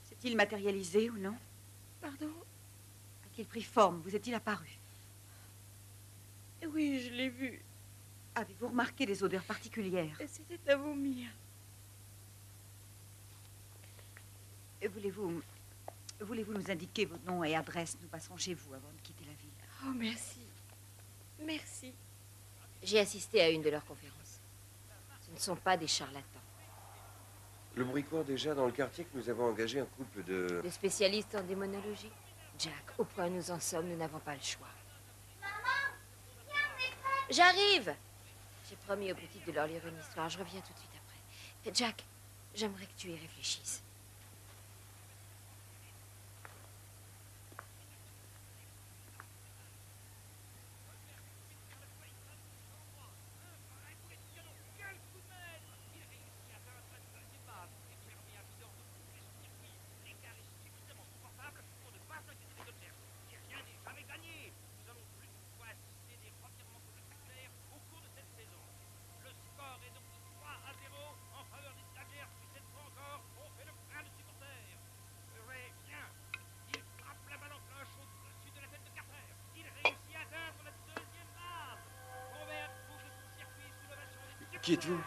S'est-il matérialisé ou non? Pardon? A-t-il pris forme? Vous est-il apparu? Oui, je l'ai vu. Avez-vous remarqué des odeurs particulières? C'était à vomir. Voulez-vous nous indiquer vos noms et adresses? Nous passerons chez vous avant de quitter la ville. Oh, merci. Merci. J'ai assisté à une de leurs conférences. Ce ne sont pas des charlatans. Le bruit court déjà dans le quartier que nous avons engagé un couple de... De spécialistes en démonologie. Jack, au point où nous en sommes, nous n'avons pas le choix. J'arrive! J'ai promis aux petites de leur lire une histoire. Je reviens tout de suite après. Jack, j'aimerais que tu y réfléchisses. Qui êtes-vous?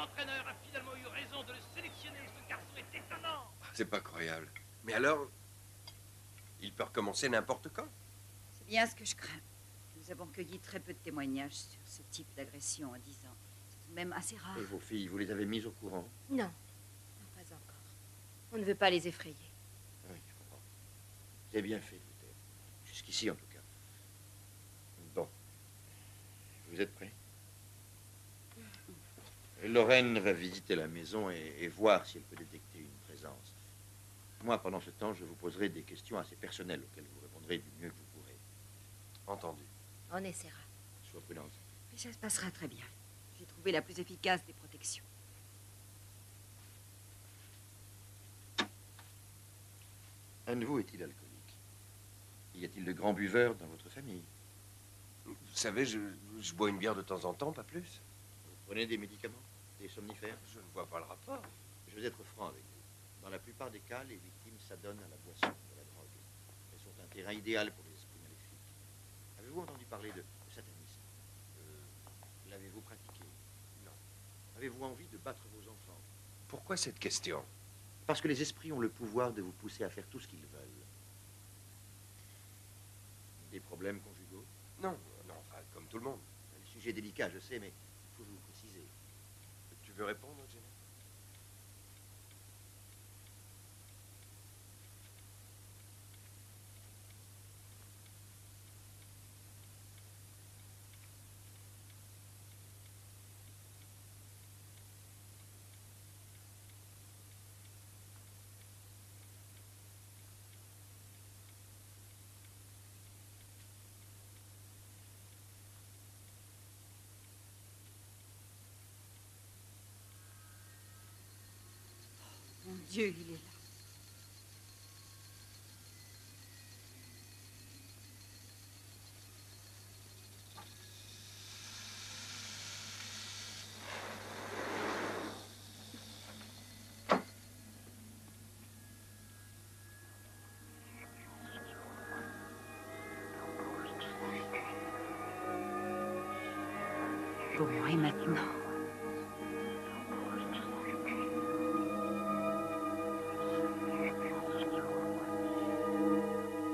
entraîneur a finalement eu raison de le sélectionner. Ce garçon est étonnant. C'est pas croyable. Mais alors, il peut recommencer n'importe quand. C'est bien ce que je crains. Nous avons cueilli très peu de témoignages sur ce type d'agression en 10 ans. C'est tout de même assez rare. Et vos filles, vous les avez mises au courant? Non, non, pas encore. On ne veut pas les effrayer. Oui, je comprends. Vous avez bien fait de vous taire. Jusqu'ici, en tout cas. Bon. Vous êtes prêts? Lorraine va visiter la maison et voir si elle peut détecter une présence. Moi, pendant ce temps, je vous poserai des questions assez personnelles auxquelles vous répondrez du mieux que vous pourrez. Entendu. On essaiera. Sois prudente. Mais ça se passera très bien. J'ai trouvé la plus efficace des protections. Un de vous est-il alcoolique? Y a-t-il de grands buveurs dans votre famille? Vous savez, je bois une bière de temps en temps, pas plus. Vous prenez des médicaments? Des somnifères? Je ne vois pas le rapport. Je vais être franc avec vous. Dans la plupart des cas, les victimes s'adonnent à la boisson, de la drogue. Elles sont un terrain idéal pour les esprits maléfiques. Avez-vous entendu parler de satanisme? L'avez-vous pratiqué? Non. Avez-vous envie de battre vos enfants? Pourquoi cette question? Parce que les esprits ont le pouvoir de vous pousser à faire tout ce qu'ils veulent. Des problèmes conjugaux? Non, non, enfin, comme tout le monde. Le sujet est délicat, je sais, mais il faut vous préciser. Tu veux répondre, Janet? Mon Dieu, il est là. Bon, et maintenant?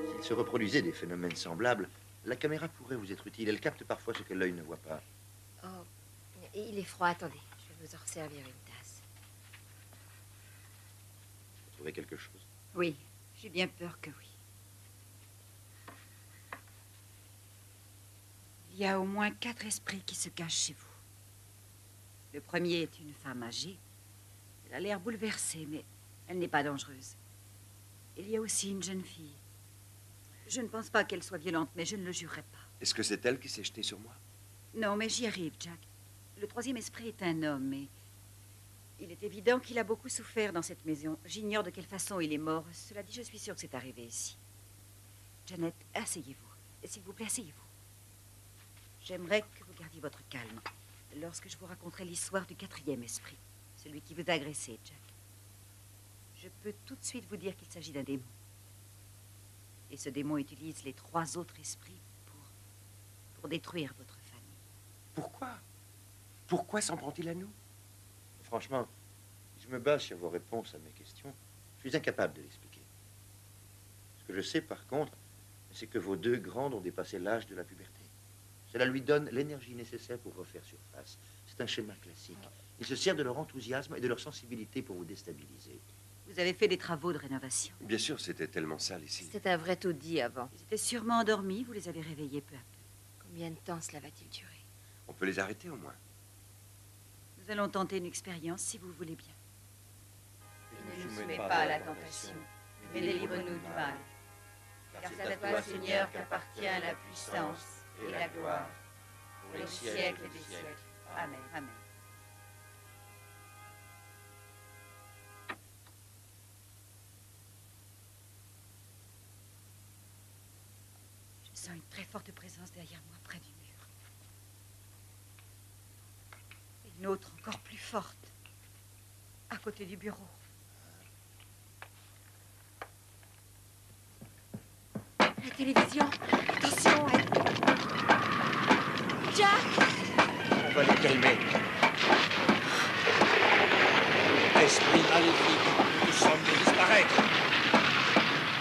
S'il se reproduisait des phénomènes semblables, la caméra pourrait vous être utile. Elle capte parfois ce que l'œil ne voit pas. Oh, il est froid. Attendez, je vais vous en servir une tasse. Vous trouvez quelque chose? Oui, j'ai bien peur que oui. Il y a au moins 4 esprits qui se cachent chez vous. Le premier est une femme âgée. Elle a l'air bouleversée, mais elle n'est pas dangereuse. Il y a aussi une jeune fille. Je ne pense pas qu'elle soit violente, mais je ne le jurerai pas. Est-ce que c'est elle qui s'est jetée sur moi? Non, mais j'y arrive, Jack. Le troisième esprit est un homme, et il est évident qu'il a beaucoup souffert dans cette maison. J'ignore de quelle façon il est mort. Cela dit, je suis sûre que c'est arrivé ici. Janet, asseyez-vous. S'il vous plaît, asseyez-vous. J'aimerais que vous gardiez votre calme lorsque je vous raconterai l'histoire du 4e esprit, celui qui vous a agressé, Jack. Je peux tout de suite vous dire qu'il s'agit d'un démon. Et ce démon utilise les 3 autres esprits pour détruire votre famille. Pourquoi? Pourquoi s'en prend-il à nous? Franchement, je me base sur vos réponses à mes questions. Je suis incapable de l'expliquer. Ce que je sais, par contre, c'est que vos 2 grandes ont dépassé l'âge de la puberté. Cela lui donne l'énergie nécessaire pour refaire surface. C'est un schéma classique. Il se sert de leur enthousiasme et de leur sensibilité pour vous déstabiliser. Vous avez fait des travaux de rénovation. Bien sûr, c'était tellement sale ici. C'était un vrai taudis avant. Ils étaient sûrement endormis, vous les avez réveillés peu à peu. Combien de temps cela va-t-il durer? On peut les arrêter au moins. Nous allons tenter une expérience si vous voulez bien. Ne nous soumets pas à la tentation, mais délivre-nous du mal. Car c'est à toi, Seigneur, qu'appartient la puissance et la gloire pour les siècles des siècles. Amen. Amen. Je sens une très forte présence derrière moi, près du mur. Et une autre encore plus forte, à côté du bureau. La télévision. Attention, Jack! On va les calmer. Esprit maléfique, nous sommes de disparaître.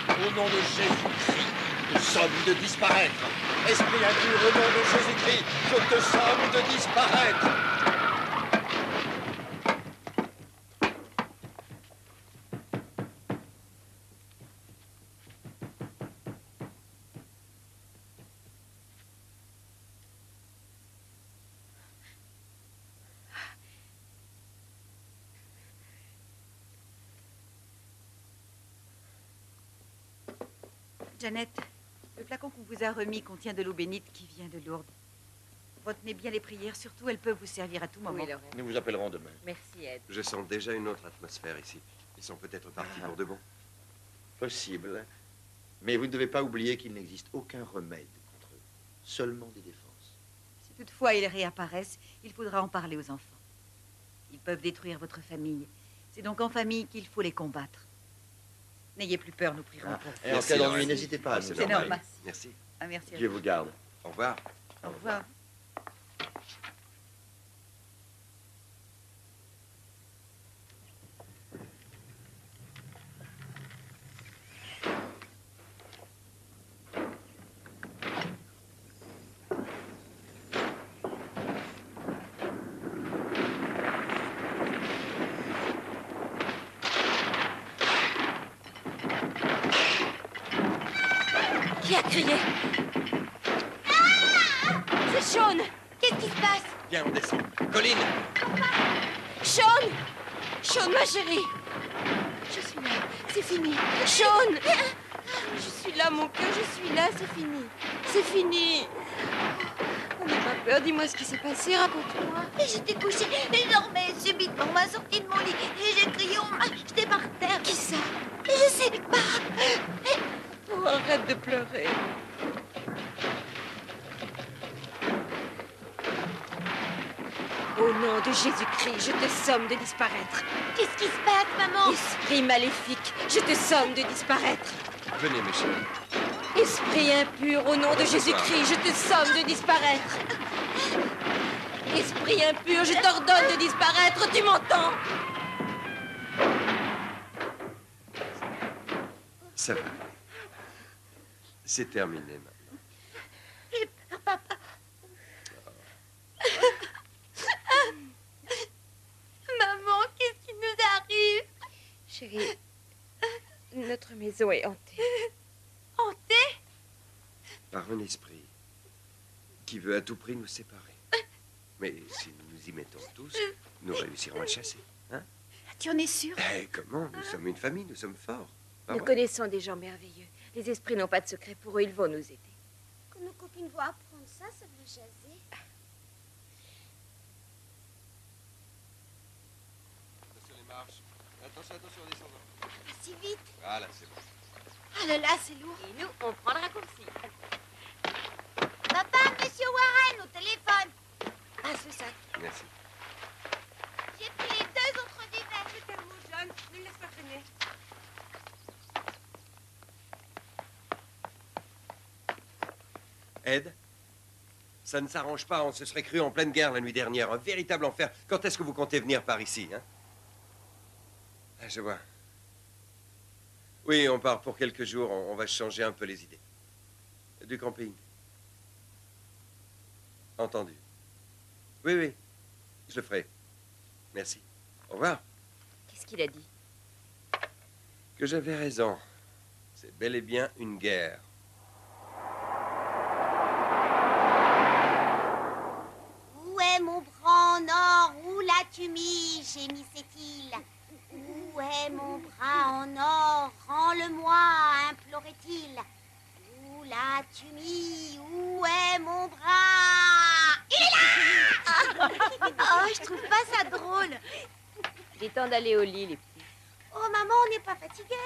Au nom de Jésus-Christ, nous sommes de disparaître. Esprit impur, au nom de Jésus-Christ, je te somme de disparaître. Janet, le flacon qu'on vous a remis contient de l'eau bénite qui vient de Lourdes. Retenez bien les prières, surtout elles peuvent vous servir à tout moment. Oui, Lorraine. Nous vous appellerons demain. Merci, Ed. Je sens déjà une autre atmosphère ici. Ils sont peut-être partis pour de bon. Possible. Mais vous ne devez pas oublier qu'il n'existe aucun remède contre eux. Seulement des défenses. Si toutefois ils réapparaissent, il faudra en parler aux enfants. Ils peuvent détruire votre famille. C'est donc en famille qu'il faut les combattre. N'ayez plus peur, nous prierons pour vous. Et en cas d'ennui, n'hésitez pas à nous C'est appeler. normal. Merci. Ah, merci à Dieu vous. vous garde. Au revoir. Au revoir. Qui a crié? C'est Sean. Qu'est-ce qui se passe? Viens, on descend. Colline! Sean! Sean, ma chérie! Je suis là. C'est fini. Sean! Je suis là, mon cœur. Je suis là. C'est fini. C'est fini. Oh, n'aie pas peur. Dis-moi ce qui s'est passé. Raconte-moi. J'étais couchée et dormais. Subitement, on m'a sorti de mon lit et j'ai crié, on m'a jeté par terre. Qui ça? Je sais pas. Oh, arrête de pleurer. Au nom de Jésus-Christ, je te somme de disparaître. Qu'est-ce qui se passe, maman? Esprit maléfique, je te somme de disparaître. Venez, mes chéris. Esprit impur, au nom de Jésus-Christ, je te somme de disparaître. Esprit impur, je t'ordonne de disparaître, tu m'entends? Ça va. C'est terminé maintenant. J'ai peur, papa. Maman, qu'est-ce qui nous arrive? Chérie, notre maison est hantée. Hantée? Par un esprit qui veut à tout prix nous séparer. Mais si nous nous y mettons tous, nous réussirons à le chasser. Hein? Tu en es sûr? Eh, comment? Nous sommes une famille, nous sommes forts. Pas Nous vrai? connaissons des gens merveilleux. Les esprits n'ont pas de secret pour eux, ils vont nous aider. Quand nos copines vont apprendre ça, ça va jaser. Attention les marches. Attention, attention, descendant. Pas si vite. Voilà, c'est bon. Ah là là, c'est lourd. Et nous, on prend le raccourci. Papa, monsieur Warren, au téléphone. Ah, ce sac. Merci. J'ai pris les 2 autres vivets. Je t'aime, mon John. Ne le laisse pas traîner. Ed, ça ne s'arrange pas, on se serait cru en pleine guerre la nuit dernière, un véritable enfer. Quand est-ce que vous comptez venir par ici, hein? Ah, je vois. Oui, on part pour quelques jours, on va changer un peu les idées. Du camping. Entendu. Oui, oui, je le ferai. Merci. Au revoir. Qu'est-ce qu'il a dit? Que j'avais raison. C'est bel et bien une guerre. Où est mon bras en or? Où l'as-tu mis? Gémit cette-il. Où est mon bras en or? Rends-le-moi, implorait-il. Où l'as-tu mis? Où est mon bras? Il est là! Oh, je trouve pas ça drôle. Il est temps d'aller au lit, les petits. Oh, maman, on n'est pas fatigué.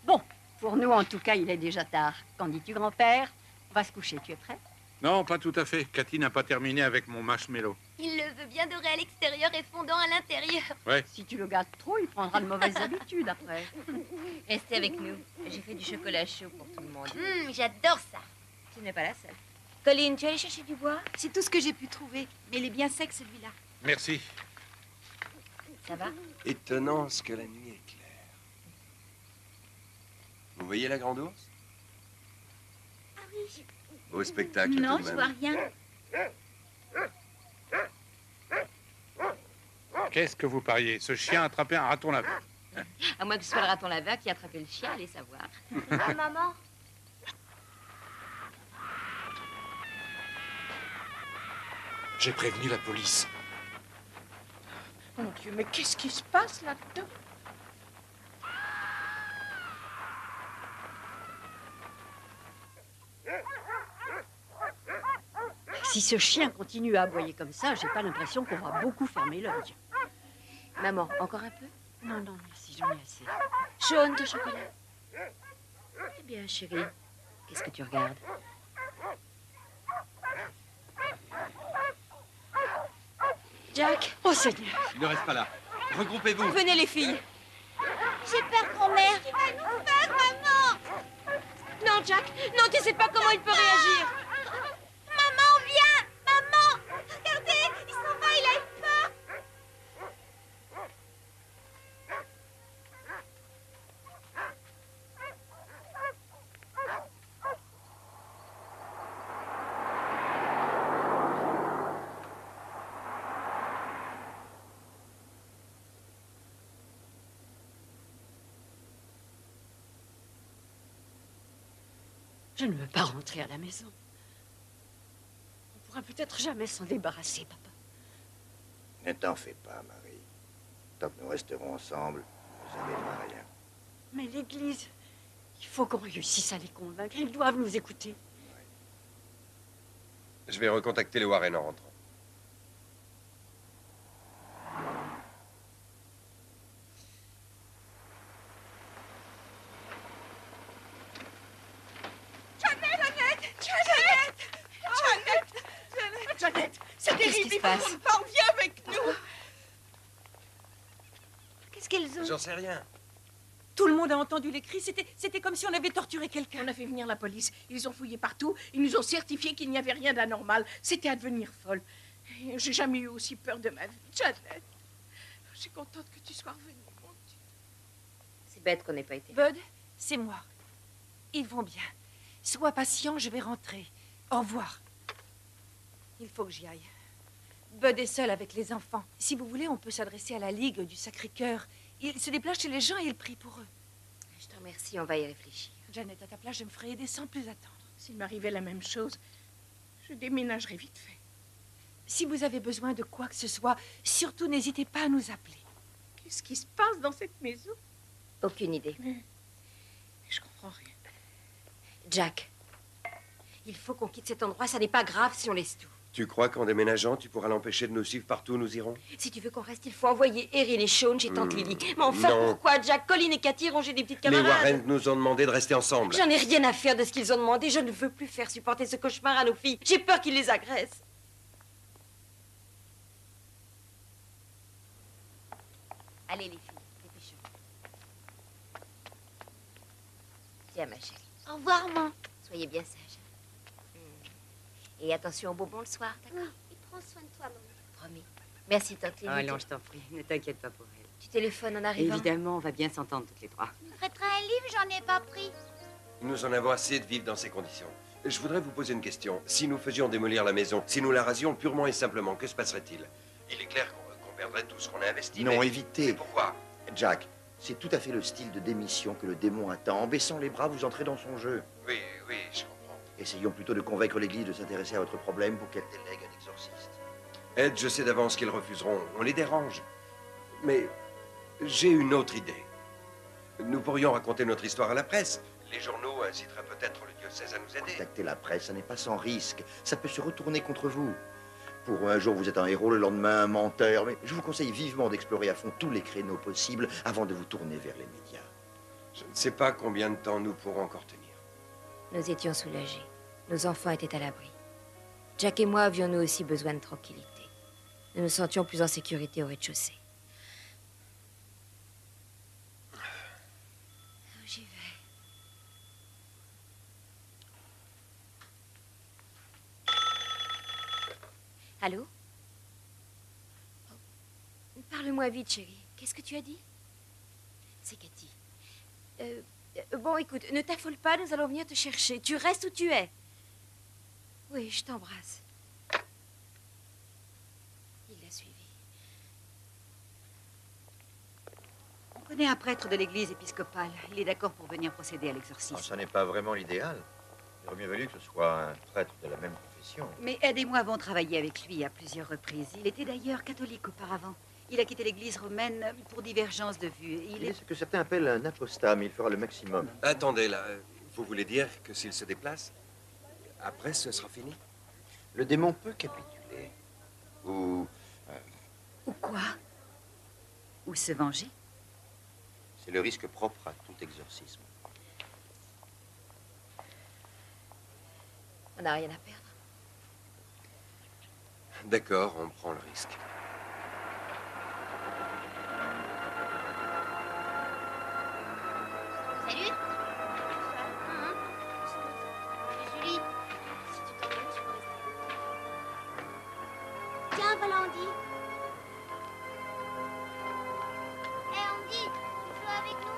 Bon, pour nous, en tout cas, il est déjà tard. Qu'en dis-tu, grand-père? On va se coucher, tu es prêt? Non, pas tout à fait. Cathy n'a pas terminé avec mon marshmallow. Il le veut bien doré à l'extérieur et fondant à l'intérieur. Ouais. Si tu le gardes trop, il prendra de mauvaises habitudes après. Restez avec nous. J'ai fait du chocolat chaud pour tout le monde. J'adore ça. Tu n'es pas la seule. Colline, tu es allée chercher du bois? C'est tout ce que j'ai pu trouver. Mais il est bien sec, celui-là. Merci. Ça va? Étonnant ce que la nuit est claire. Vous voyez la grande ours? Ah oui. Beau spectacle Non, tout de je même. vois rien. Qu'est-ce que vous pariez? Ce chien a attrapé un raton laveur. À moins que ce soit le raton laveur qui a attrapé le chien, allez savoir. Ah, maman. J'ai prévenu la police. Mon Dieu, mais qu'est-ce qui se passe là-dedans? Si ce chien continue à aboyer comme ça, j'ai pas l'impression qu'on va beaucoup fermer l'œil. Maman, encore un peu? Non, non, merci, j'en ai assez. Jaune de chocolat. Eh bien, chérie, qu'est-ce que tu regardes? Jack? Oh, Seigneur! Ne reste pas là. Regroupez-vous. Venez, les filles. J'ai peur, grand-mère. Qu'est-ce qu'il va nous faire, maman? Non, Jack, non, tu sais pas comment il peut réagir. Maman, viens. Maman, regardez, il s'en va, il a eu peur. Je ne veux pas rentrer à la maison. On pourra peut-être jamais s'en débarrasser, papa. Ne t'en fais pas, Marie. Tant que nous resterons ensemble, ça n'arrivera à rien. Mais l'église, il faut qu'on réussisse à les convaincre. Ils doivent nous écouter. Je vais recontacter les Warren en rentrant. Jeannette, c'est Qu'est-ce qui terrible, se il passe? faut qu'on parte, viens avec nous. Qu'est-ce qu'elles ont? J'en sais rien. Tout le monde a entendu les cris. C'était comme si on avait torturé quelqu'un. On a fait venir la police. Ils ont fouillé partout. Ils nous ont certifié qu'il n'y avait rien d'anormal. C'était à devenir folle. Et j'ai jamais eu aussi peur de ma vie. Jeannette, je suis contente que tu sois revenue, mon Dieu. C'est bête qu'on n'ait pas été. Bud, c'est moi. Ils vont bien. Sois patient, je vais rentrer. Au revoir. Il faut que j'y aille. Bud est seul avec les enfants. Si vous voulez, on peut s'adresser à la Ligue du Sacré-Cœur. Il se déplace chez les gens et il prie pour eux. Je te remercie, on va y réfléchir. Janet, à ta place, je me ferai aider sans plus attendre. S'il m'arrivait la même chose, je déménagerais vite fait. Si vous avez besoin de quoi que ce soit, surtout n'hésitez pas à nous appeler. Qu'est-ce qui se passe dans cette maison? Aucune idée. Je comprends rien. Jack, il faut qu'on quitte cet endroit. Ça n'est pas grave si on laisse tout. Tu crois qu'en déménageant, tu pourras l'empêcher de nous suivre partout où nous irons? Si tu veux qu'on reste, il faut envoyer Erin et Sean chez Tante Lily. Mais enfin, non. pourquoi Jack, Colin et Cathy rongent des petites Les camarades? Warren nous ont demandé de rester ensemble. J'en ai rien à faire de ce qu'ils ont demandé. Je ne veux plus faire supporter ce cauchemar à nos filles. J'ai peur qu'ils les agressent. Allez, les filles, dépêchez-vous. Tiens, ma chérie. Au revoir, maman. Soyez bien sage. Et attention aux bonbons le soir, d'accord? Et prends soin de toi, maman. Promis. Merci, Tante Lily. Oh non, je t'en prie, ne t'inquiète pas pour elle. Tu téléphones en arrivant? Évidemment, on va bien s'entendre toutes les trois. Tu me prêteras un livre, j'en ai pas pris. Nous en avons assez de vivre dans ces conditions. Je voudrais vous poser une question. Si nous faisions démolir la maison, si nous la rasions purement et simplement, que se passerait-il? Il est clair qu'on perdrait tout ce qu'on a investi. Non, mais évitez. pourquoi? Jack, c'est tout à fait le style de démission que le démon attend. En baissant les bras, vous entrez dans son jeu. Oui, oui, je comprends. Essayons plutôt de convaincre l'Église de s'intéresser à votre problème pour qu'elle délègue un exorciste. Ed, je sais d'avance qu'ils refuseront. On les dérange. Mais j'ai une autre idée. Nous pourrions raconter notre histoire à la presse. Les journaux inciteraient peut-être le diocèse à nous aider. Contacter la presse, ça n'est pas sans risque. Ça peut se retourner contre vous. Pour un jour, vous êtes un héros, le lendemain, un menteur. Mais je vous conseille vivement d'explorer à fond tous les créneaux possibles avant de vous tourner vers les médias. Je ne sais pas combien de temps nous pourrons encore tenir. Nous étions soulagés. Nos enfants étaient à l'abri. Jack et moi avions nous aussi besoin de tranquillité. Nous nous sentions plus en sécurité au rez-de-chaussée. J'y vais. Allô? Parle-moi vite, chérie. Qu'est-ce que tu as dit? C'est Cathy. Bon, écoute, ne t'affole pas, nous allons venir te chercher. Tu restes où tu es. Oui, je t'embrasse. Il l'a suivi. On connaît un prêtre de l'église épiscopale. Il est d'accord pour venir procéder à l'exorcisme. Ça n'est pas vraiment l'idéal. Il aurait mieux valu que ce soit un prêtre de la même confession. Mais Ed et moi avons travaillé avec lui à plusieurs reprises. Il était d'ailleurs catholique auparavant. Il a quitté l'église romaine pour divergence de vues. Il est ce que certains appellent un apostat, mais il fera le maximum. Attendez, là. Vous voulez dire que s'il se déplace, après, ce sera fini? Le démon peut capituler. Ou quoi? Ou se venger? C'est le risque propre à tout exorcisme. On n'a rien à perdre. D'accord, on prend le risque. Salut. Julie, si tu t'ennuies, tu peux rester. Tiens, voilà Andy. Hé Andy, tu joues avec nous?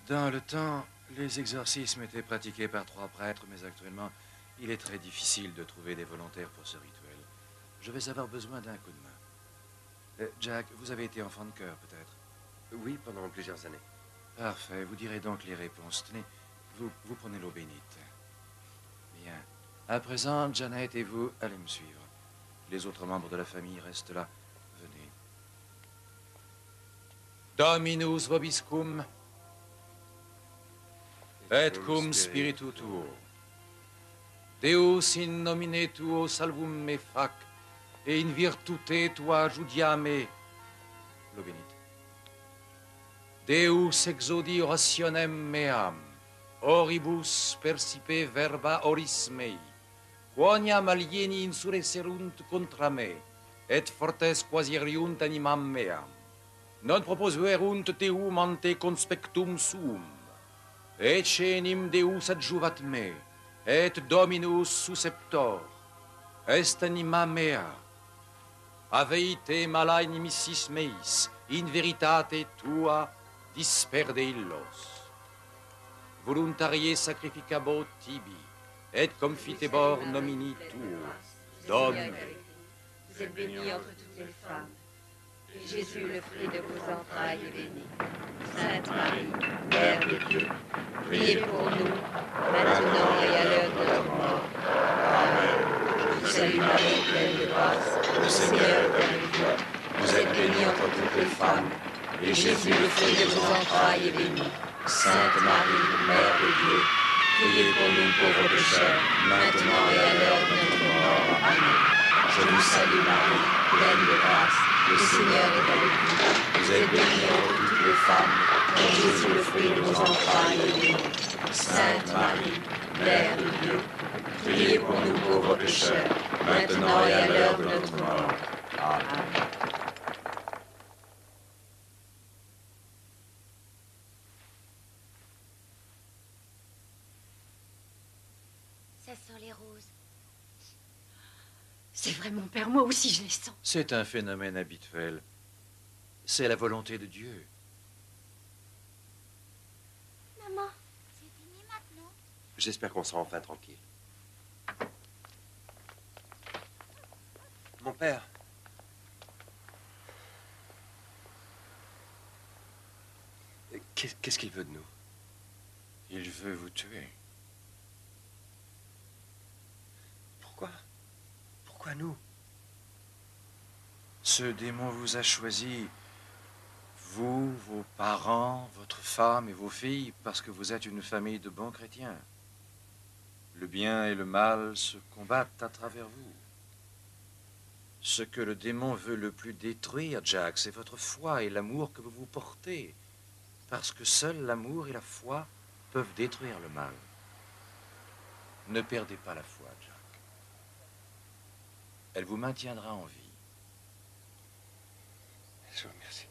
Dans le temps, les exorcismes étaient pratiqués par 3 prêtres, mais actuellement, il est très difficile de trouver des volontaires pour ce rituel. Je vais avoir besoin d'un coup de main. Jack, vous avez été enfant de cœur, peut-être? Oui, pendant plusieurs années. Parfait, vous direz donc les réponses. Tenez, vous prenez l'eau bénite. Bien. À présent, Janet et vous, allez me suivre. Les autres membres de la famille restent là. Venez. Dominus vobiscum. Et cum spiritu tuo. Deus in nomine tuo salvum me fac, et in virtute tua judiame. L'eau bénite. Deus exaudi orationem meam, oribus percipe verba oris mei, quoniam alieni insurresserunt contra me, et fortes quasiriunt animam meam. Non proposuerunt teum ante conspectum suum, ecce enim Deus adjuvat me, et Dominus susceptor, est anima mea. Aveite mala inimicis meis, in veritate tua disperde illos. Voluntarie sacrificabo tibi, et confitebor nomini tuo, Domine. Vous êtes bénie entre toutes les femmes, et Jésus, le fruit de vos entrailles, est béni. Sainte Marie, Mère de Dieu, priez pour nous, maintenant et à l'heure de notre mort. Amen. Je vous salue Marie, pleine de grâce, le Seigneur est avec vous. Vous êtes bénie entre toutes les femmes, et Jésus, le fruit de vos entrailles, est béni. Sainte Marie, Mère de Dieu, priez pour nous pauvres pécheurs, maintenant et à l'heure de notre mort. Amen. Je vous salue Marie, pleine de grâce, le Seigneur est avec vous. Vous êtes bénie entre toutes les femmes, et Jésus, le fruit de vos entrailles, est béni. Sainte Marie, Mère de Dieu, priez pour nous pauvres pécheurs, maintenant et à l'heure de notre mort. Amen. Ça sent les roses. C'est vrai, mon père, moi aussi je les sens. C'est un phénomène habituel. C'est la volonté de Dieu. Maman, c'est fini maintenant? J'espère qu'on sera enfin tranquille. Mon père. Qu'est-ce qu'il veut de nous? Il veut vous tuer. Pourquoi? Pourquoi nous? Ce démon vous a choisi, vous, vos parents, votre femme et vos filles, parce que vous êtes une famille de bons chrétiens. Le bien et le mal se combattent à travers vous. Ce que le démon veut le plus détruire, Jack, c'est votre foi et l'amour que vous vous portez. Parce que seuls l'amour et la foi peuvent détruire le mal. Ne perdez pas la foi, Jack. Elle vous maintiendra en vie. Je vous remercie.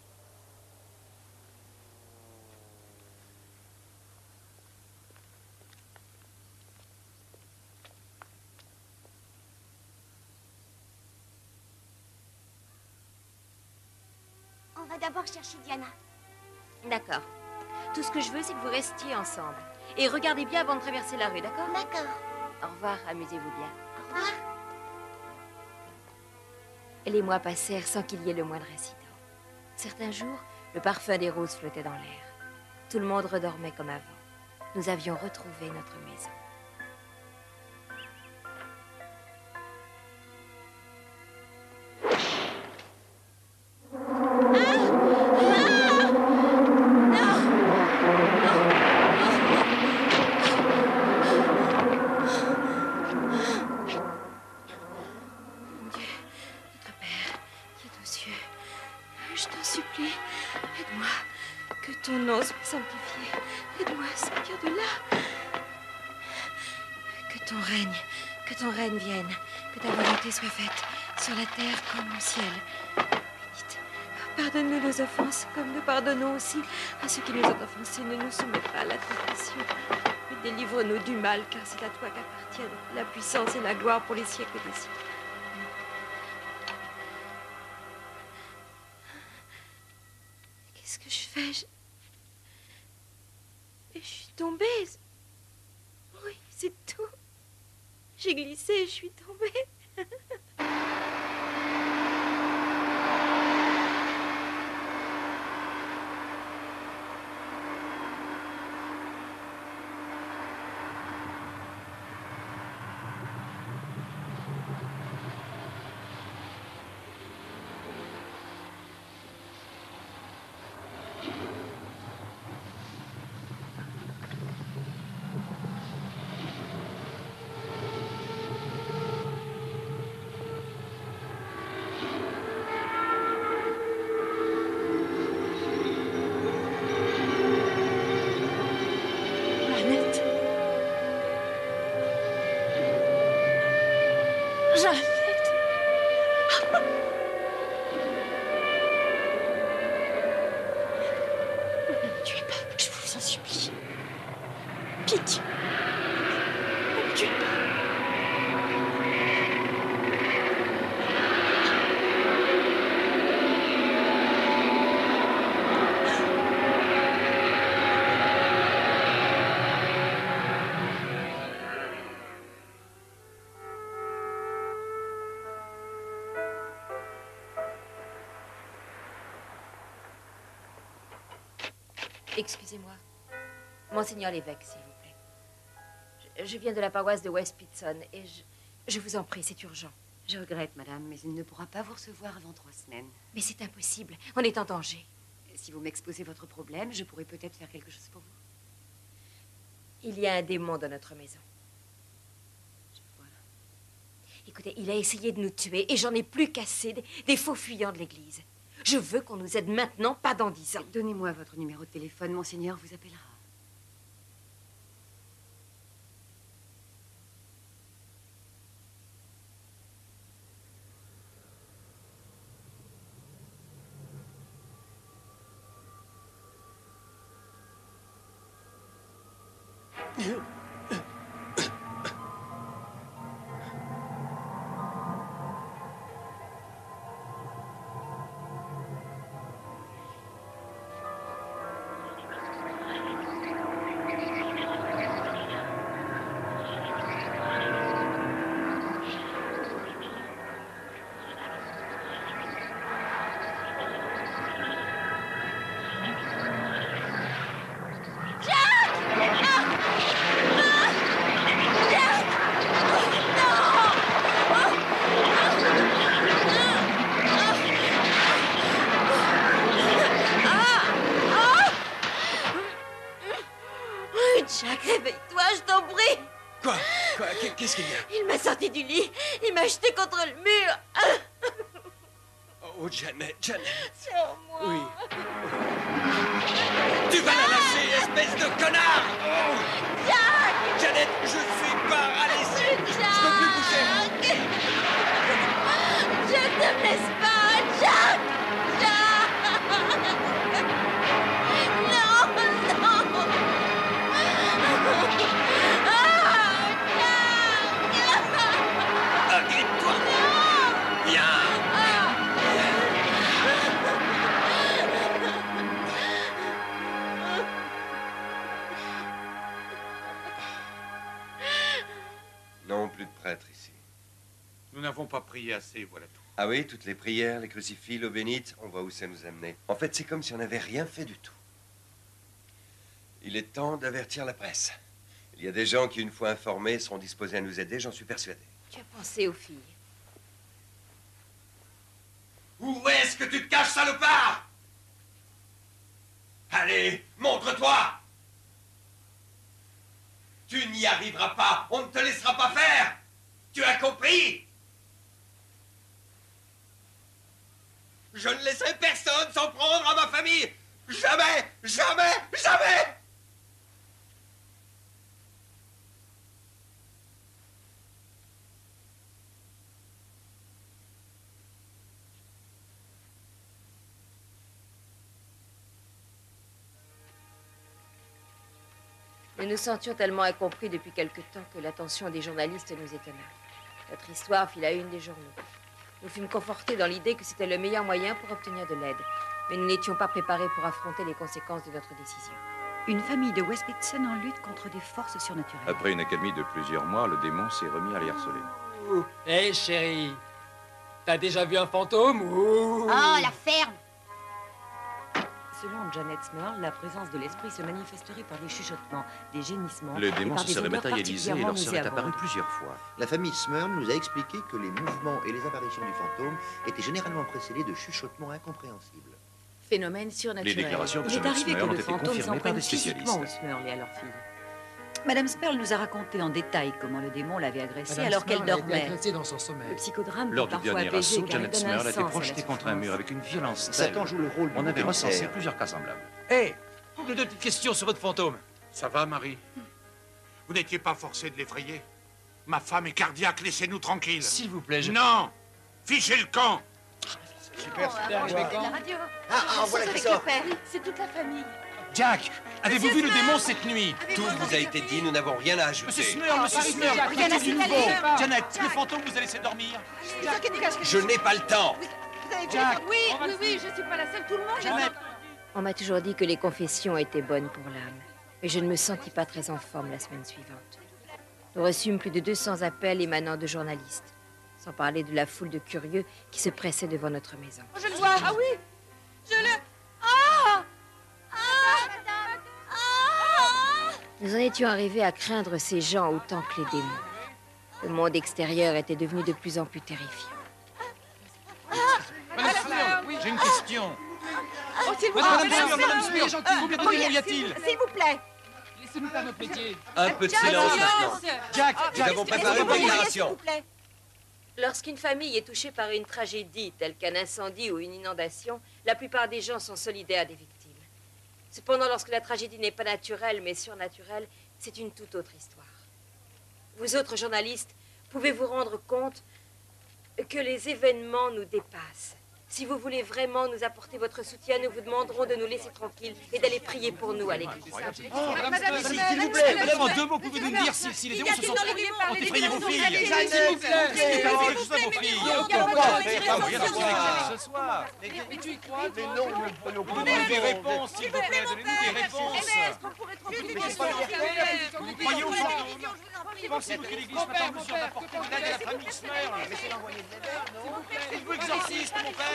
On va d'abord chercher Diana. D'accord. Tout ce que je veux, c'est que vous restiez ensemble. Et regardez bien avant de traverser la rue, d'accord? D'accord. Au revoir, amusez-vous bien. Au revoir. Les mois passèrent sans qu'il y ait le moindre incident. Certains jours, le parfum des roses flottait dans l'air. Tout le monde redormait comme avant. Nous avions retrouvé notre maison. Vienne, que ta volonté soit faite sur la terre comme au ciel. Bénite, pardonne-nous nos offenses, comme nous pardonnons aussi à ceux qui nous ont offensés. Ne nous soumets pas à la tentation, mais délivre-nous du mal, car c'est à toi qu'appartiennent la puissance et la gloire pour les siècles des siècles. Qu'est-ce que je fais? Je suis tombée. Oui, c'est tout. J'ai glissé et je suis tombée. Excusez-moi. Monseigneur l'évêque, s'il vous plaît. Je viens de la paroisse de West Pitson et je vous en prie, c'est urgent. Je regrette, madame, mais il ne pourra pas vous recevoir avant 3 semaines. Mais c'est impossible. On est en danger. Si vous m'exposez votre problème, je pourrais peut-être faire quelque chose pour vous. Il y a un démon dans notre maison. Je vois. Écoutez, il a essayé de nous tuer et j'en ai plus qu'assez des faux fuyants de l'église. Je veux qu'on nous aide maintenant, pas dans 10 ans. Donnez-moi votre numéro de téléphone, monseigneur vous appellera. Jack, réveille-toi, je t'en prie. Quoi? Qu'est-ce qu'il y a? Il m'a sorti du lit. Il m'a jeté contre le mur. Oh, Janet. Sur moi. Oui. Tu vas espèce de connard! Oh. Jack! Janet, je suis paralysé! Je peux plus bouger! Je te laisse pas, Jack! Jack! Non, non! Agrippe-toi! Viens! Non, plus de prêtres ici. Nous n'avons pas prié assez, voilà tout. Ah oui, toutes les prières, les crucifix, l'eau bénite, on voit où ça nous a menés. En fait, c'est comme si on n'avait rien fait du tout. Il est temps d'avertir la presse. Il y a des gens qui, une fois informés, seront disposés à nous aider, j'en suis persuadé. Tu as pensé aux filles. Où est-ce que tu te caches, salopard? Allez, montre-toi! Tu n'y arriveras pas, on ne te laissera pas faire! Tu as compris? Je ne laisserai personne s'en prendre à ma famille! Jamais! Jamais! Jamais! Nous nous sentions tellement incompris depuis quelque temps que l'attention des journalistes nous étonna. Notre histoire fit la une des journaux. Nous fûmes confortés dans l'idée que c'était le meilleur moyen pour obtenir de l'aide. Mais nous n'étions pas préparés pour affronter les conséquences de notre décision. Une famille de West Pittston en lutte contre des forces surnaturelles. Après une accalmie de plusieurs mois, le démon s'est remis à les harceler. Hé, chérie, t'as déjà vu un fantôme ou... Oh, la ferme! Selon Janet Smurl, la présence de l'esprit se manifesterait par des chuchotements, des gémissements... Le démon et par se des serait odeurs matérialisé et leur serait particulièrement apparu plusieurs fois. La famille Smurl nous a expliqué que les mouvements et les apparitions du fantôme étaient généralement précédés de chuchotements incompréhensibles. Phénomène surnaturel. Les déclarations de Il est Janet arrivé Smurl que ont le été fantôme confirmées s'en par des prenne physiquement aux spécialistes. Smurl et à leur fille. Madame Smurl nous a raconté en détail comment le démon l'avait agressée Madame alors qu'elle Smurl a été dormait. agressée dans son sommeil. Le psychodrame Lors peut du parfois dernier apaiser assaut, car il Janet donne un Smurl a été sens à la projetée contre un souffrance. mur avec une violence telle. Satan joue le rôle du On avait commissaire. recensé plusieurs cas semblables. Hé, deux petites questions sur votre fantôme. Ça va, Marie? Vous n'étiez pas forcé de l'effrayer? Ma femme est cardiaque, laissez-nous tranquilles. S'il vous plaît, je... Non! Fichez le camp! Super, La radio. voilà qui sort. C'est toute la famille. Jack, avez-vous vu le démon cette nuit? Tout vous a été dit, nous n'avons rien à ajouter. Monsieur Smurl, Rien à du nouveau. signaler. Janet, le fantôme vous a laissé dormir. Je n'ai pas le temps. Jack, Oui, je suis pas la seule, tout le monde Janet. On m'a toujours dit que les confessions étaient bonnes pour l'âme. Mais je ne me sentis pas très en forme la semaine suivante. Nous reçûmes plus de 200 appels émanant de journalistes. Sans parler de la foule de curieux qui se pressait devant notre maison. Je le vois. Ah oui. Je le... Ah. Nous en étions arrivés à craindre ces gens autant que les démons. Le monde extérieur était devenu de plus en plus terrifiant. Madame Smurl, j'ai une question. Oh, s'il vous Madame plaît. Smurl, Madame Smurl, gentil, combien de démons y a-t-il? S'il vous plaît. Laissez-nous faire notre métier. Un peu de silence maintenant. Jack, Nous avons préparé une déclaration. Lorsqu'une famille est touchée par une tragédie telle qu'un incendie ou une inondation, la plupart des gens sont solidaires des victimes. Cependant, lorsque la tragédie n'est pas naturelle mais surnaturelle, c'est une toute autre histoire. Vous autres journalistes, pouvez vous rendre compte que les événements nous dépassent. Si vous voulez vraiment nous apporter votre soutien, nous vous demanderons de nous laisser tranquilles et d'aller prier pour nous à l'église. Madame, s'il vous plaît, madame, en 2 mots, pouvez-vous nous dire si les démons se sont ont effrayé vos filles? S'il vous plaît, dites quelque chose à vos filles. Ce soir. Mais tu y crois, Mais non, donnez-nous des réponses, s'il vous plaît, donnez-nous des réponses. Vous croyez aux fantômes? Pensez-vous que l'église soit en mesure d'apporter de l'aide à la famille Smurl? Êtes-vous exorciste, mon père?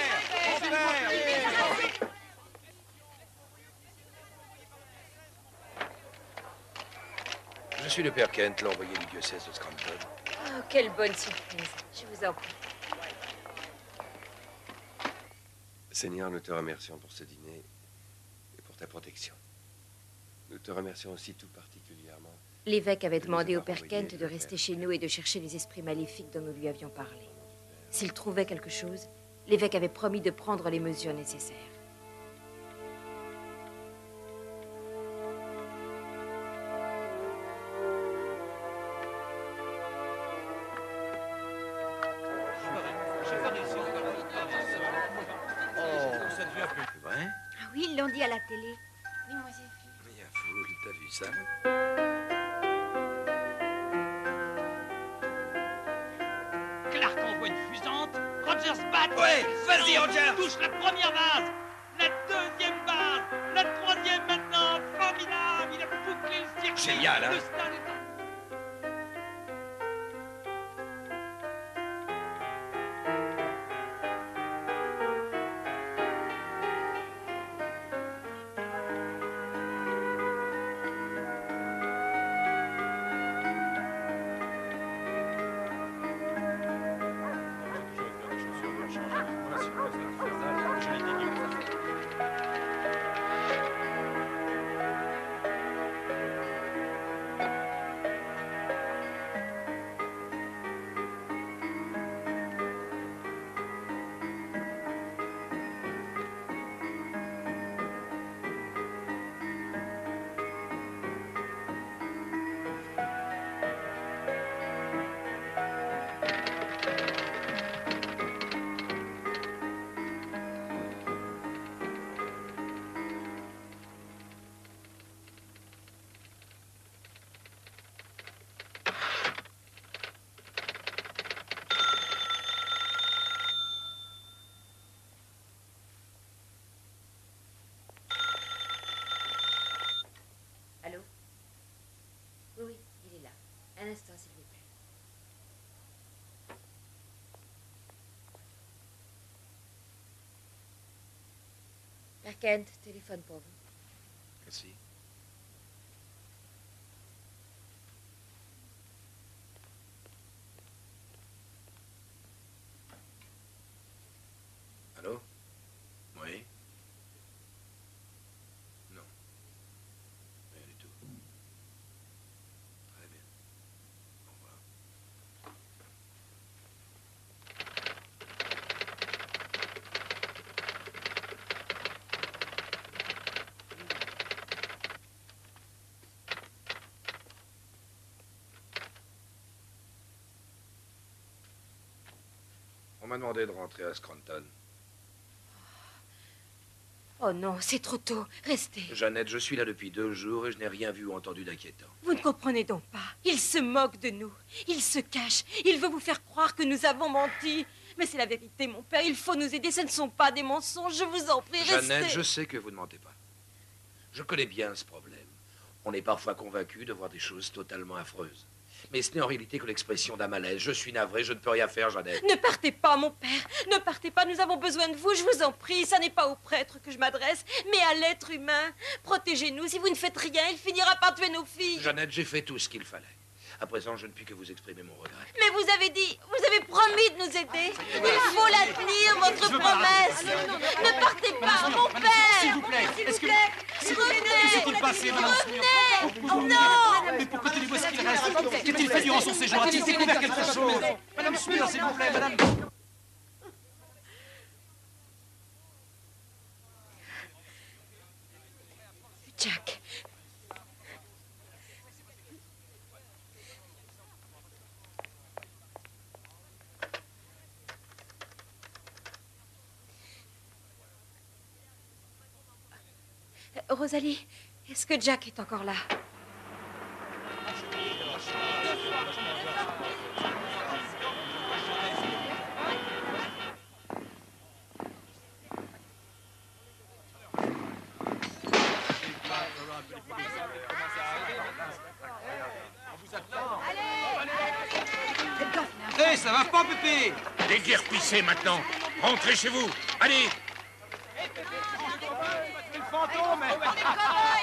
Mon père! Je suis le père Kent, l'envoyé du diocèse de Scranton. Oh, quelle bonne surprise. Je vous en prie. Seigneur, nous te remercions pour ce dîner et pour ta protection. Nous te remercions aussi tout particulièrement. L'évêque avait demandé au père Kent de rester chez nous et de chercher les esprits maléfiques dont nous lui avions parlé. S'il trouvait quelque chose, l'évêque avait promis de prendre les mesures nécessaires. dit à la télé? Oui, moi j'ai vu. Bien fou, t'as vu ça? Clark envoie une fusante, Rogers bat. Ouais, vas-y, Rogers. Touche la première base, la deuxième base, la troisième maintenant. Formidable, il a bouclé le circuit. Génial, hein? Le stade est en... Allô? Oui, oui, il est là. Un instant, s'il vous plaît. Père Kent, téléphone pour vous. Merci. Allô? Oui? Non. Rien du tout. Très bien. Au revoir. On m'a demandé de rentrer à Scranton. Oh non, c'est trop tôt. Restez. Jeannette, je suis là depuis 2 jours et je n'ai rien vu ou entendu d'inquiétant. Vous ne comprenez donc pas. Il se moque de nous. Il se cache. Il veut vous faire croire que nous avons menti. Mais c'est la vérité, mon père. Il faut nous aider. Ce ne sont pas des mensonges. Je vous en prie, restez. Jeannette, je sais que vous ne mentez pas. Je connais bien ce problème. On est parfois convaincu de voir des choses totalement affreuses. Mais ce n'est en réalité que l'expression d'un malaise. Je suis navré, je ne peux rien faire, Jeannette. Ne partez pas, mon père. Ne partez pas. Nous avons besoin de vous. Je vous en prie. Ça n'est pas au prêtre que je m'adresse, mais à l'être humain. Protégez-nous. Si vous ne faites rien, il finira par tuer nos filles. Jeannette, j'ai fait tout ce qu'il fallait. À présent, je ne puis que vous exprimer mon regret. Mais vous avez dit, vous avez promis de nous aider. Il faut la tenir, votre promesse. Ne partez pas, mon père. S'il vous plaît, est-ce que... Revenez. Laissez-t-il passer, madame? Revenez. Non. Mais pourquoi tenez-vous ce qu'il reste? Qu'a-t-il fait durant son séjour? A-t-il découvert quelque chose? Madame Smith, s'il vous plaît, madame. Jack. Rosalie, est-ce que Jack est encore là? Hé, ça va pas, Pépé? Déguerpissez maintenant. Rentrez chez vous. Allez.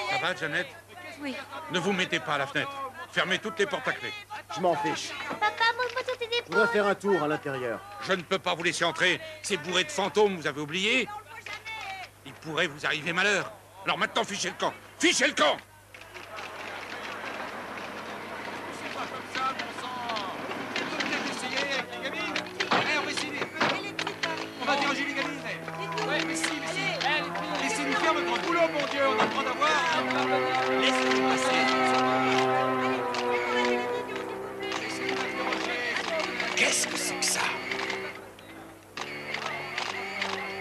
Ça va, Jeannette? Oui. Ne vous mettez pas à la fenêtre. Fermez toutes les portes à clé. Je m'en fiche. Papa, montre-moi sur tes épaules. Je voudrais faire un tour à l'intérieur. Je ne peux pas vous laisser entrer. C'est bourré de fantômes, vous avez oublié? Il pourrait vous arriver malheur. Alors maintenant, fichez le camp. Fichez le camp! C'est pas comme ça, bon sang. On peut peut-être essayer avec les gamines. Allez, on va essayer. On va diriger les gamines. Ouais, mais si. Laissez-nous faire notre boulot, mon Dieu. On a le droit d'avoir... Laissez-nous passer. Qu'est-ce que c'est que ça?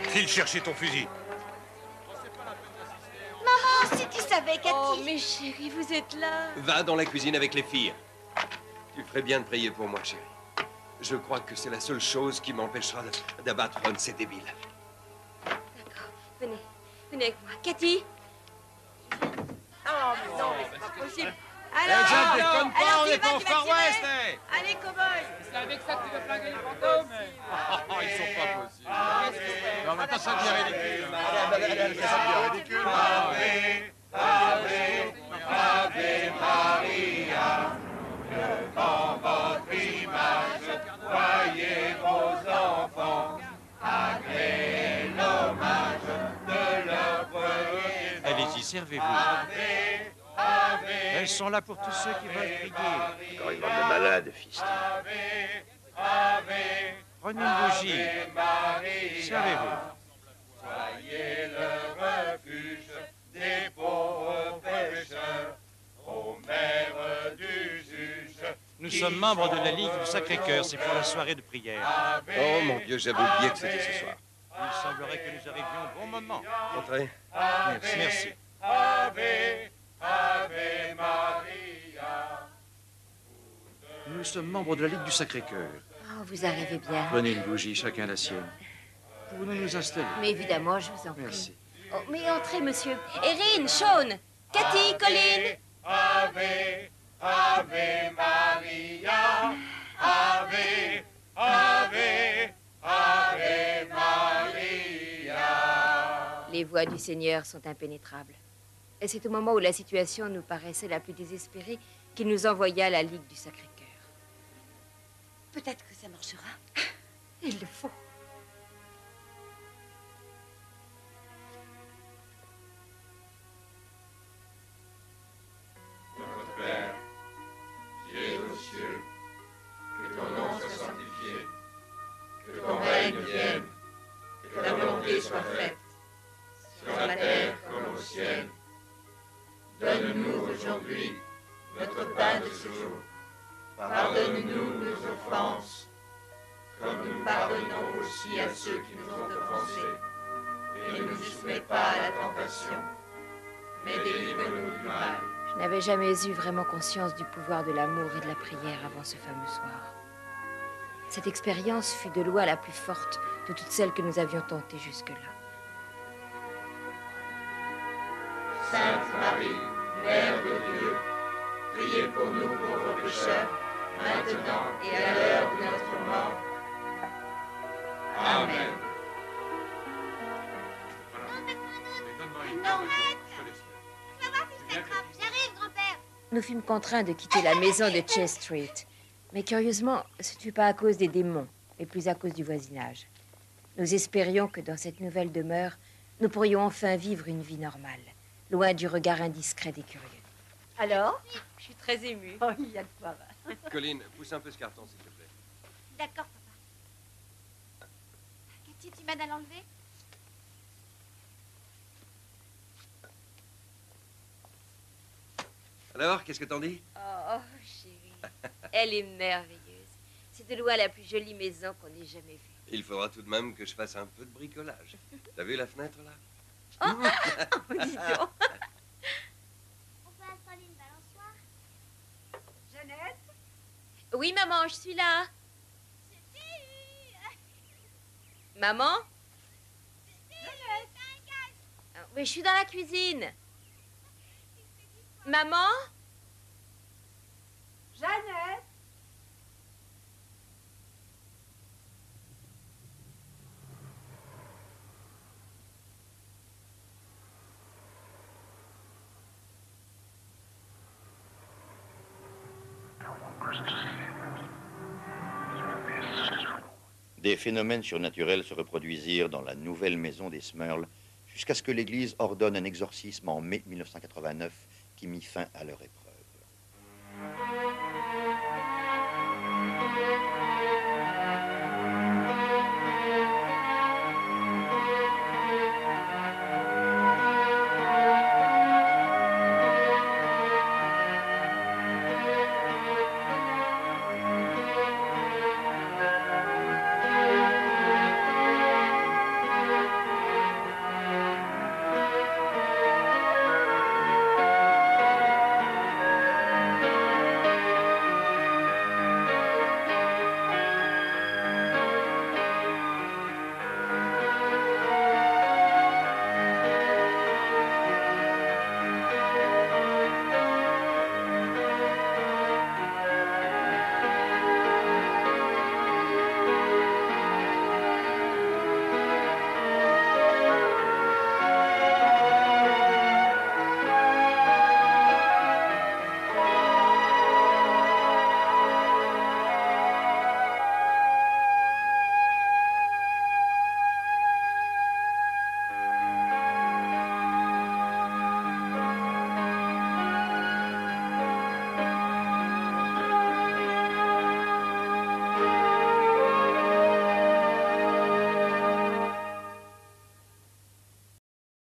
File chercher ton fusil. savais, Cathy. Oh, mes chéris, vous êtes là. Va dans la cuisine avec les filles. Tu ferais bien de prier pour moi, chérie. Je crois que c'est la seule chose qui m'empêchera d'abattre un de ces débiles. D'accord. Venez. Venez avec moi. Cathy. Oh, mais non, mais c'est pas possible. Alors, Jack, déconne pas, on est pas au Far West, eh. Allez, cow-boy. C'est avec ça que tu veux flinguer les fantômes. Ils sont pas possibles. Non, maintenant, ça devient ridicule. Ça devient ridicule. Ave Maria, devant votre image, voyez vos enfants, agréez l'hommage de leur premier. Allez-y, servez-vous. Elles sont là pour tous ceux qui veulent prier. Encore une bande de malades, fils. Prenez une bougie. Servez-vous. Soyez le refuge des pauvres pécheurs, ô mère du juge. Nous sommes membres de la Ligue du Sacré-Cœur. C'est pour la soirée de prière. Oh mon Dieu, j'avais oublié que c'était ce soir. Il semblerait que nous arrivions au bon moment. Entrez. Merci. Ave Maria. Nous sommes membres de la Ligue du Sacré-Cœur. Oh, vous arrivez bien. Prenez une bougie, chacun la sienne. Pouvons-nous nous installer? Mais évidemment, je vous en prie. Merci. Oh, mais entrez, monsieur. Erin, Sean, Cathy, Colin. Ave, Ave Maria. Ave, Ave, Ave Maria. Les voies du Seigneur sont impénétrables. Et c'est au moment où la situation nous paraissait la plus désespérée qu'il nous envoya à la Ligue du Sacré-Cœur. Peut-être que ça marchera. Il le faut. Notre Père, qui es aux cieux, que ton nom soit sanctifié, que ton règne vienne, que ta volonté soit faite, sur la terre comme au ciel. Donne-nous aujourd'hui notre pain de ce jour. Pardonne-nous nos offenses, comme nous pardonnons aussi à ceux qui nous ont offensés. Et ne nous soumets pas à la tentation, mais délivre-nous du mal. Je n'avais jamais eu vraiment conscience du pouvoir de l'amour et de la prière avant ce fameux soir. Cette expérience fut de loin la plus forte de toutes celles que nous avions tentées jusque-là. Sainte Marie, Mère de Dieu, priez pour nous pauvres pécheurs, maintenant et à l'heure de notre mort. Amen. Non, j'arrive, grand-père. Nous fûmes contraints de quitter la maison de Chase Street. Mais curieusement, ce ne fut pas à cause des démons, mais plus à cause du voisinage. Nous espérions que dans cette nouvelle demeure, nous pourrions enfin vivre une vie normale, loin du regard indiscret des curieux. Alors, je suis très émue. Oh, il y a de quoi. Colline, pousse un peu ce carton, s'il te plaît. D'accord, papa. Cathy, tu m'aides à l'enlever? Alors, qu'est-ce que t'en dis? Oh, chérie, elle est merveilleuse. C'est de loin la plus jolie maison qu'on ait jamais vue. Il faudra tout de même que je fasse un peu de bricolage. T'as vu la fenêtre, là? Oh, dis donc. On peut installer une balançoire? Jeannette? Oui, maman, je suis là. Maman? Oui, je suis dans la cuisine. Maman? Jeannette? Des phénomènes surnaturels se reproduisirent dans la nouvelle maison des Smurl jusqu'à ce que l'Église ordonne un exorcisme en mai 1989 qui mit fin à leur épreuve.